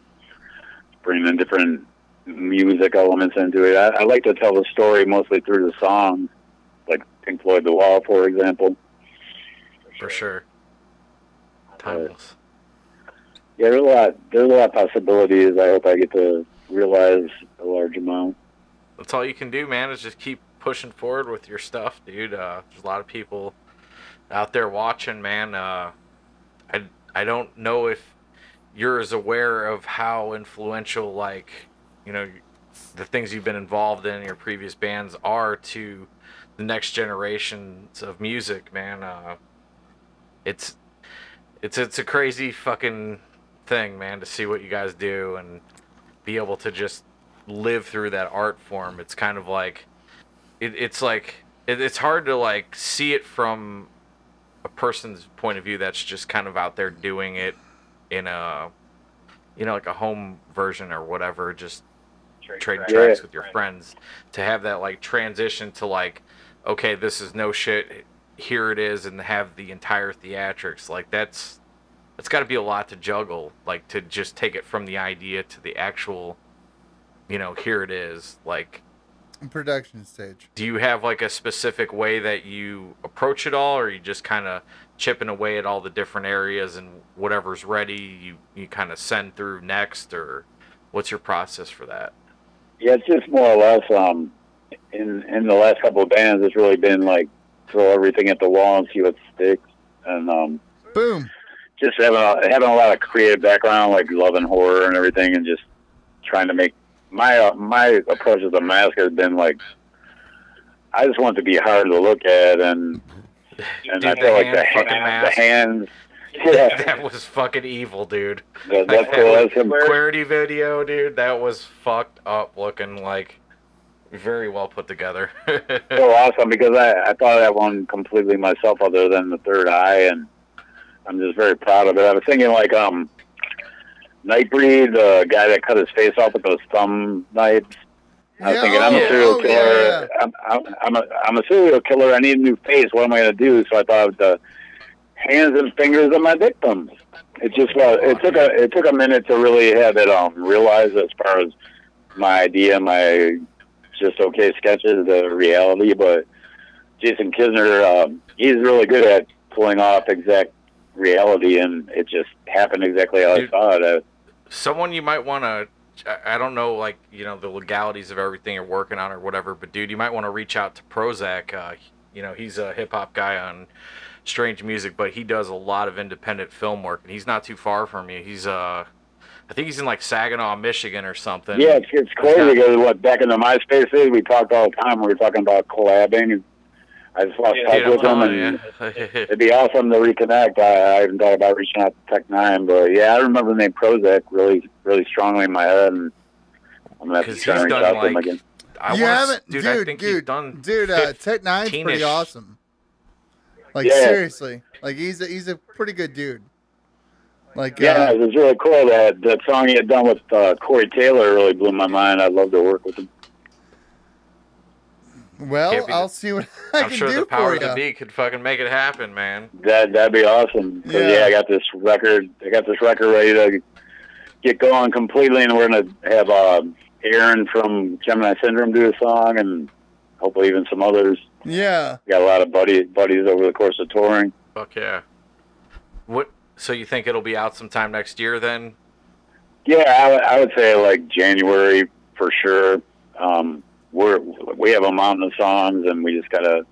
Bringing in different music elements into it. I like to tell the story mostly through the songs, like Pink Floyd The Wall, for example. For sure. Timeless. Yeah, there's a lot of possibilities. I hope I get to realize a large amount. That's all you can do, man, is just keep pushing forward with your stuff, dude. There's a lot of people out there watching, man. I don't know if you're as aware of how influential, like, you know, the things you've been involved in your previous bands are to the next generations of music, man. It's a crazy fucking thing, man, to see what you guys do and be able to just live through that art form. It's kind of like it's hard to like see it from a person's point of view that's just kind of out there doing it in a, you know, like a home version or whatever, just trading tracks with your friends, to have that like transition to like, okay, this is no shit, here it is, and have the entire theatrics. Like that's got to be a lot to juggle, like to just take it from the idea to the actual, you know, here it is. Like production stage. Do you have like a specific way that you approach it all, or are you just kind of chipping away at all the different areas and whatever's ready you kind of send through next, or what's your process for that? Yeah, it's just more or less in the last couple of bands it's really been like throw everything at the wall and see what sticks, and boom, just having a lot of creative background, like loving horror and everything, and just trying to make my approach as a mask has been like, I just want it to be hard to look at, and dude, I feel like the hands. Yeah. That was fucking evil, dude. That's cool. That's some Clarity video, dude. That was fucked up looking, like very well put together. So awesome, because I thought of that one completely myself, other than the third eye, and I'm just very proud of it. I was thinking like Nightbreed, the guy that cut his face off with those thumb knives. I was thinking, I'm a serial killer. Yeah. I'm a serial killer. I need a new face. What am I going to do? So I thought of the hands and fingers of my victims. It just it took a minute to really have it realize, as far as my idea, my just okay sketches, the reality. But Jason Kisner, he's really good at pulling off exact reality, and it just happened exactly how I thought it. Someone you might want to, I don't know, like, you know, the legalities of everything you're working on or whatever, but dude, you might want to reach out to Prozac. You know, he's a hip-hop guy on Strange Music, but he does a lot of independent film work, and he's not too far from you. He's I think he's in like Saginaw, Michigan or something. Yeah, it's crazy because back in the MySpace days, we talked all the time. We were talking about collabing, and I just lost touch with him, and it'd be awesome to reconnect. I haven't thought about reaching out to Tech9, but yeah, I remember the name Prozac really, really strongly in my head, and I'm gonna have to try and reach out to him again. You haven't, dude. I think he's done. Dude, Tech9's pretty awesome. Like seriously, like he's a pretty good dude. Like yeah, it was really cool that song he had done with Corey Taylor really blew my mind. I'd love to work with him. Well, I'll see what I can do for you. I'm sure the powers that be could fucking make it happen, man. That'd be awesome. Yeah, I got this record. Ready to get going completely, and we're gonna have Aaron from Gemini Syndrome do a song, and hopefully even some others. Yeah, got a lot of buddies over the course of touring. Fuck yeah. What? So you think it'll be out sometime next year then? Yeah, I would say like January for sure. We have a mountain of songs, and we just gotta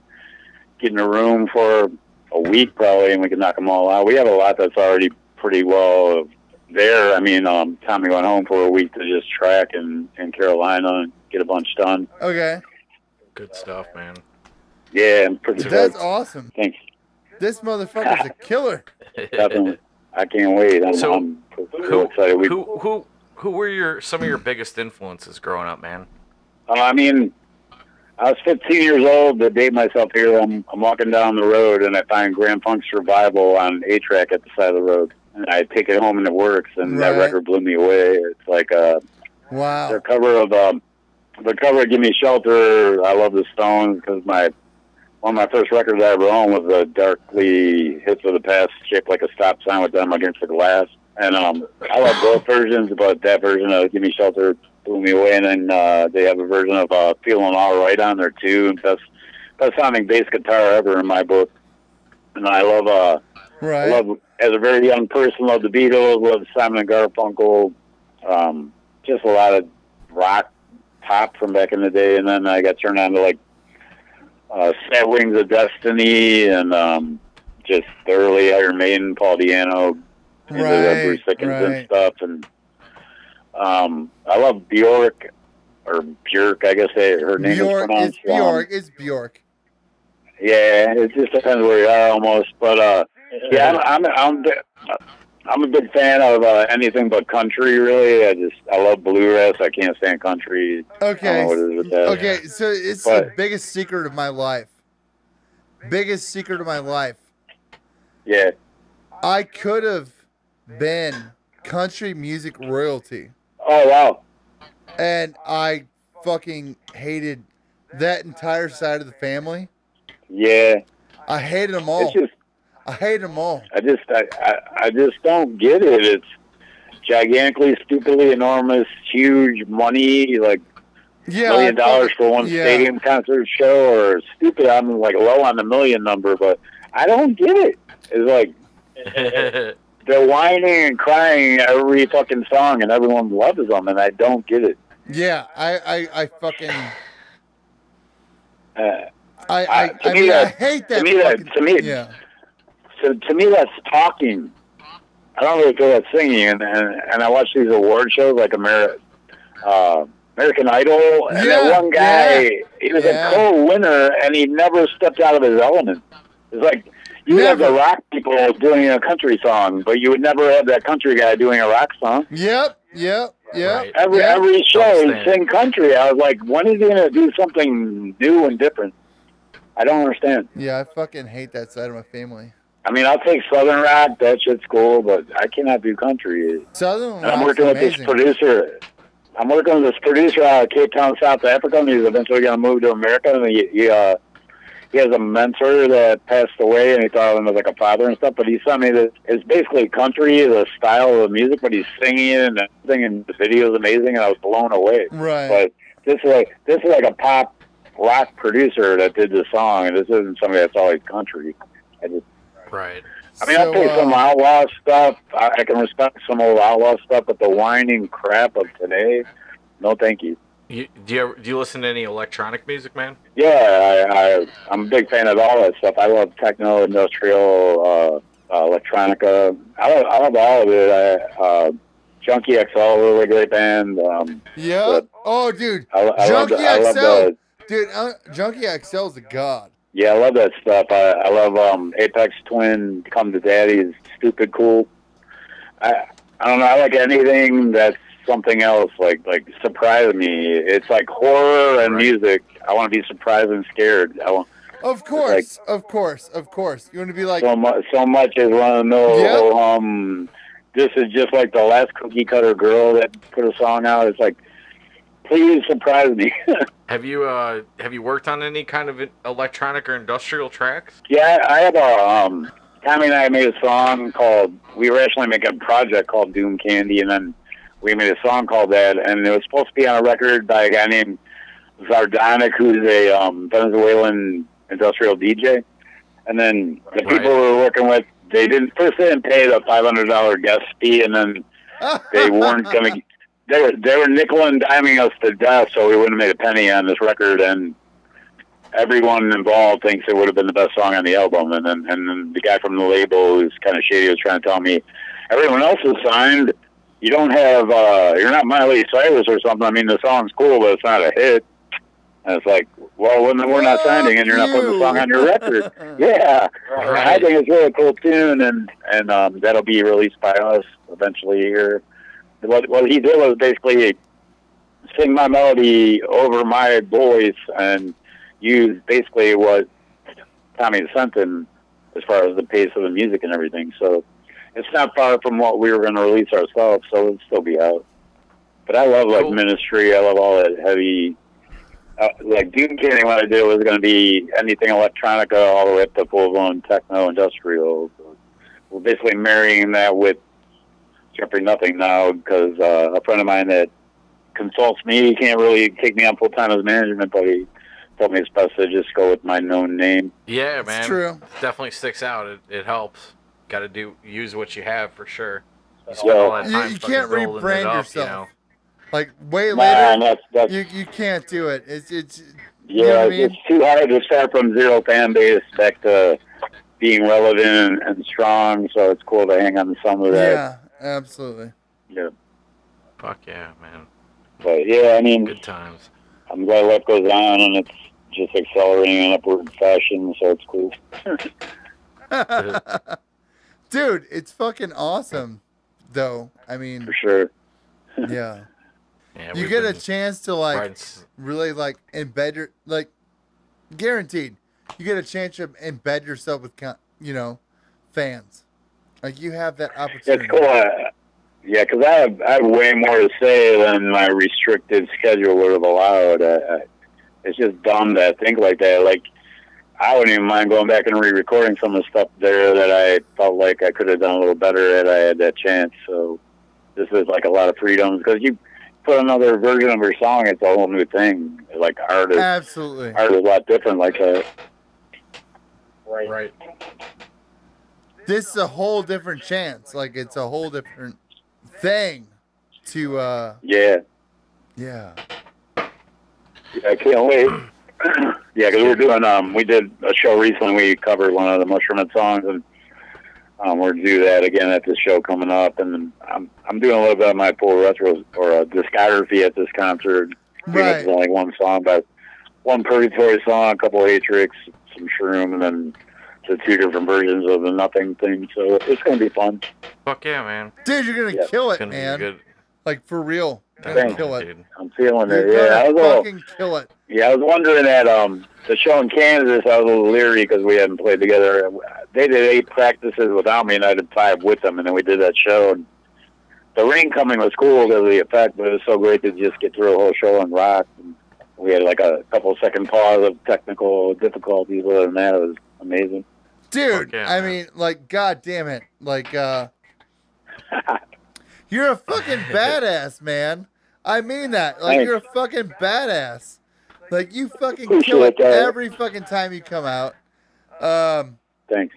get in a room for a week probably, and we can knock them all out. We have a lot that's already pretty well there. I mean, Tommy went home for a week to just track in Carolina and get a bunch done. Okay. Good stuff, man. Yeah, I'm pretty. That's awesome. Thanks. This motherfucker's a killer. Definitely. I can't wait. I'm so excited. Who were some of your biggest influences growing up, man? I mean, I was 15 years old to date myself here. I'm walking down the road, and I find Grand Funk's Survival on 8-track at the side of the road. And I take it home, and it works, and that record blew me away. It's like wow. The cover of Give Me Shelter. I love the Stones because one of my first records I ever owned was a Darkly Hits of the Past shaped like a stop sign with them against the glass. And I love both versions, but that version of Give Me Shelter blew me away. And then they have a version of Feeling All Right on there too. And best sounding bass guitar ever in my book. And I love as a very young person, love the Beatles, love Simon and Garfunkel, just a lot of rock pop from back in the day. And then I got turned on to like Sad Wings of Destiny, and just the early Iron Maiden, Paul Di'Anno, into the Bruce Dickinson stuff, and I love Bjork, or Björk, I guess her name is pronounced. It's Bjork. It's Bjork. Yeah, it just depends where you are almost. But yeah, I'm a big fan of anything but country. Really, I love bluegrass. I can't stand country. Okay. I don't know what it is with that. Okay, so it's the biggest secret of my life. Biggest secret of my life. Yeah. I could have been country music royalty. Oh, wow. And I fucking hated that entire side of the family. Yeah. I hated them all. I hate them all. I just don't get it. It's gigantically, stupidly enormous, huge money, like $1 million for one stadium concert show, or stupid. I'm like low on the million number, but I don't get it. It's like they're whining and crying every fucking song, and everyone loves them, and I don't get it. Yeah, I fucking. I hate that. To me, that's talking. I don't really feel that's singing. And I watch these award shows like American Idol, and that one guy, he was a co-winner, and he never stepped out of his element. It's like you have the rock people doing a country song, but you would never have that country guy doing a rock song. Yep. Right. Every show he sing country. I was like, when is he going to do something new and different? I don't understand. Yeah, I fucking hate that side of my family. I mean, I'll take Southern rock. That shit's cool, but I cannot do country. Southern rock. I'm working with this producer. I'm working with this producer out of Cape Town, South Africa, and he's eventually going to move to America. And he has a mentor that passed away, and he thought of him as like a father and stuff. But he sent me this. It's basically country, the style of music, but he's singing and everything, and the video is amazing, and I was blown away. Right. But this is like a pop rock producer that did this song, and this isn't somebody that's always country. Right. I mean, I'll take some outlaw stuff. I can respect some old outlaw stuff, but the whining crap of today, no thank you. Do you listen to any electronic music, man? Yeah, I'm a big fan of all that stuff. I love techno, industrial, electronica. I love all of it. Junkie XL, really great band. Yeah. Oh, dude. Junkie XL. Dude, Junkie XL is a god. Yeah, I love that stuff. I love Apex Twin, Come to Daddy's stupid cool. I don't know. I like anything that's something else. Like surprise me. It's like horror and music. I want to be surprised and scared. Of course. You want to be like so much is run of the mill. This is just like the last cookie cutter girl that put a song out. It's like, please surprise me. Have you worked on any kind of electronic or industrial tracks? Yeah, I have Tommy and I made a song called, we were actually making a project called Doom Candy, and then we made a song called that, and it was supposed to be on a record by a guy named Zardonic, who's a Venezuelan industrial DJ. And then the people we were working with, they didn't pay the $500 guest fee, and then they weren't going to. They were nickel and diming us to death, so we wouldn't have made a penny on this record. And everyone involved thinks it would have been the best song on the album. And then the guy from the label, who's kind of shady, was trying to tell me, everyone else is signed. You don't have. You're not Miley Cyrus or something. I mean, the song's cool, but it's not a hit. And it's like, well, we're not signing, and you're not putting the song on your record. Yeah, right. I think it's a really cool tune, and that'll be released by us eventually here. What he did was basically sing my melody over my voice and use basically what Tommy sent him as far as the pace of the music and everything. So it's not far from what we were going to release ourselves, so it'll still be out. But I love like Ministry. I love all that heavy. Like Doom Candy, what I did was going to be anything electronica all the way up to full-blown techno industrial. So we're basically marrying that with Jeffrey Nothing now, because a friend of mine that consults me, he can't really take me on full-time as management, but he told me it's best to just go with my known name. Yeah, man. It's true. It definitely sticks out. It helps. Got to use what you have for sure. You can't rebrand yourself. You know? Like way later, you can't do it. It's you know what I mean? It's too hard to start from zero fan base back to being relevant and strong. So it's cool to hang on to some of that. Yeah, absolutely. Yeah. Fuck yeah, man. But yeah, I mean, good times. I'm glad life goes on and it's just accelerating in upward fashion, so it's cool. Dude, it's fucking awesome, though. I mean, for sure. Yeah. Yeah, You get a chance to like really like embed your like guaranteed. You get a chance to embed yourself with fans. Like you have that opportunity. It's cool. Yeah, because I have way more to say than my restricted schedule would have allowed. It's just dumb to think like that. Like I wouldn't even mind going back and re-recording some of the stuff there that I felt like I could have done a little better had I had that chance. So this is like a lot of freedoms because you put another version of your song, it's a whole new thing. Like art is absolutely art is a lot different like that. Right. This is a whole different chance. Like it's a whole different thing to Yeah, I can't wait. Yeah, because we're doing we did a show recently. We covered one of the Mushroomhead songs, and we're to do that again at this show coming up. And I'm doing a little bit of my full retro or discography at this concert. Right. It's only one song, but one Purgatory song, a couple of Hatrix, some Shroom, and then the two different versions of the Nothing thing. So it's gonna be fun. Fuck yeah, man. Dude, you're gonna kill it, man. Good. Like for real. You're gonna kill it. Dude. I'm feeling You're it. Yeah, I was fucking kill it. Yeah, I was wondering at the show in Kansas, I was a little leery because we hadn't played together. They did 8 practices without me, and I did 5 with them, and then we did that show. And the rain coming was cool because of the effect, but it was so great to just get through a whole show and rock. And we had like a couple-second pause of technical difficulties. Other than that, it was amazing. Dude, I mean, like, god damn it. Like, you're a fucking badass, man. I mean that. Like, you're a fucking badass. Like, you fucking kill it every fucking time you come out. Thanks.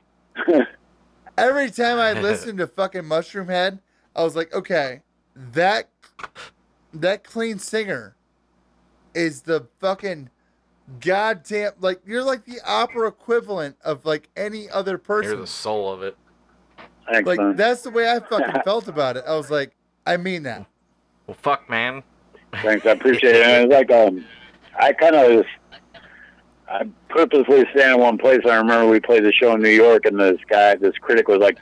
Every time I listen to fucking Mushroomhead, I was like, okay, that clean singer is the fucking goddamn, like, you're like the opera equivalent of like any other person. You're the soul of it. Thanks, like, man. that's the way I fucking felt about it. I was like, I mean that. Well, fuck, man. Thanks, I appreciate it. And it's like, I purposely stand in one place. I remember we played the show in New York, and this critic was like,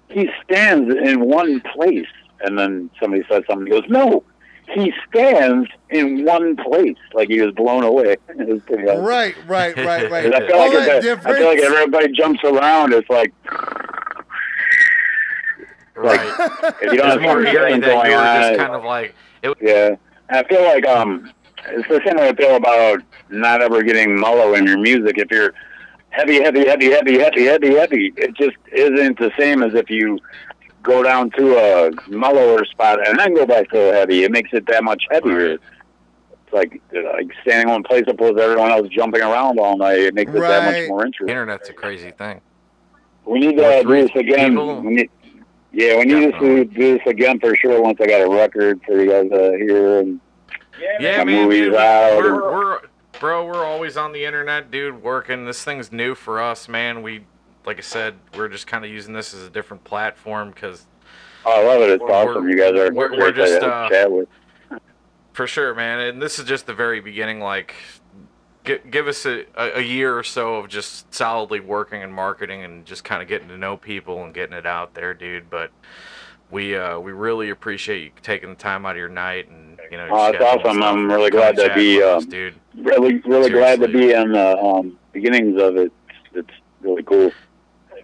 he stands in one place. And then somebody said something. He goes, no, he stands in one place. Like he was blown away. It was pretty awesome. Right. I feel like everybody jumps around. It's like... Right. If you don't have more eerie that you were just kind of like... Yeah. I feel like it's the same way I feel about not ever getting mellow in your music. If you're heavy, it just isn't the same as if you go down to a mellower spot and then go back to heavy. It makes it that much heavier. Right. It's like standing in one place opposed to everyone else jumping around all night. It makes it that much more interesting. Internet's a crazy thing. We need to do this again. We need to do this again for sure once I got a record for you guys to hear. And yeah, man, dude, we're always on the internet, dude, working. This thing's new for us, man. Like I said, we're just kind of using this as a different platform because... Oh, I love it. It's awesome. You guys are we're just chat with. For sure, man. And this is just the very beginning. Like, give us a year or so of just solidly working and marketing and just kind of getting to know people and getting it out there, dude. But we really appreciate you taking the time out of your night and it's awesome. I'm really glad to be dude. Really glad to be on the beginnings of it. It's really cool.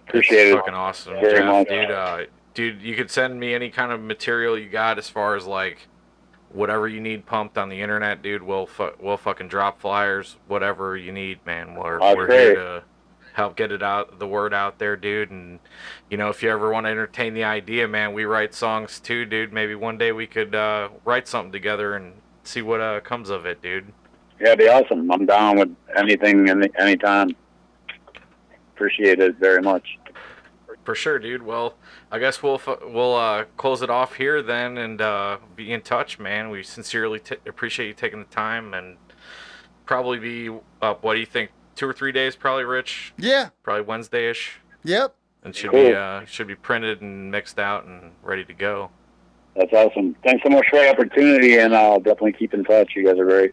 Appreciate it. Fucking awesome, very Jeff, much. Dude, you could send me any kind of material you got as far as like whatever you need pumped on the internet, dude. We'll fucking drop flyers, whatever you need, man. We're here to help get the word out there, dude. And if you ever want to entertain the idea, man, we write songs too, dude. Maybe one day we could write something together and see what comes of it, dude. Yeah, it'd be awesome. I'm down with anything, anytime. Appreciate it very much. For sure, dude. Well, I guess we'll close it off here then and be in touch, man. We sincerely appreciate you taking the time and probably be up. What do you think? 2 or 3 days, probably, Rich. Yeah. Probably Wednesday-ish. Yep. And should be printed and mixed out and ready to go. That's awesome. Thanks so much for the opportunity, and I'll definitely keep in touch. You guys are great.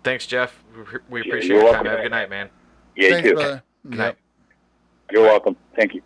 Thanks, Jeff. We appreciate your time. Have a good night, man. Yeah, Thanks, you too. brother. Good night. You're welcome. Thank you.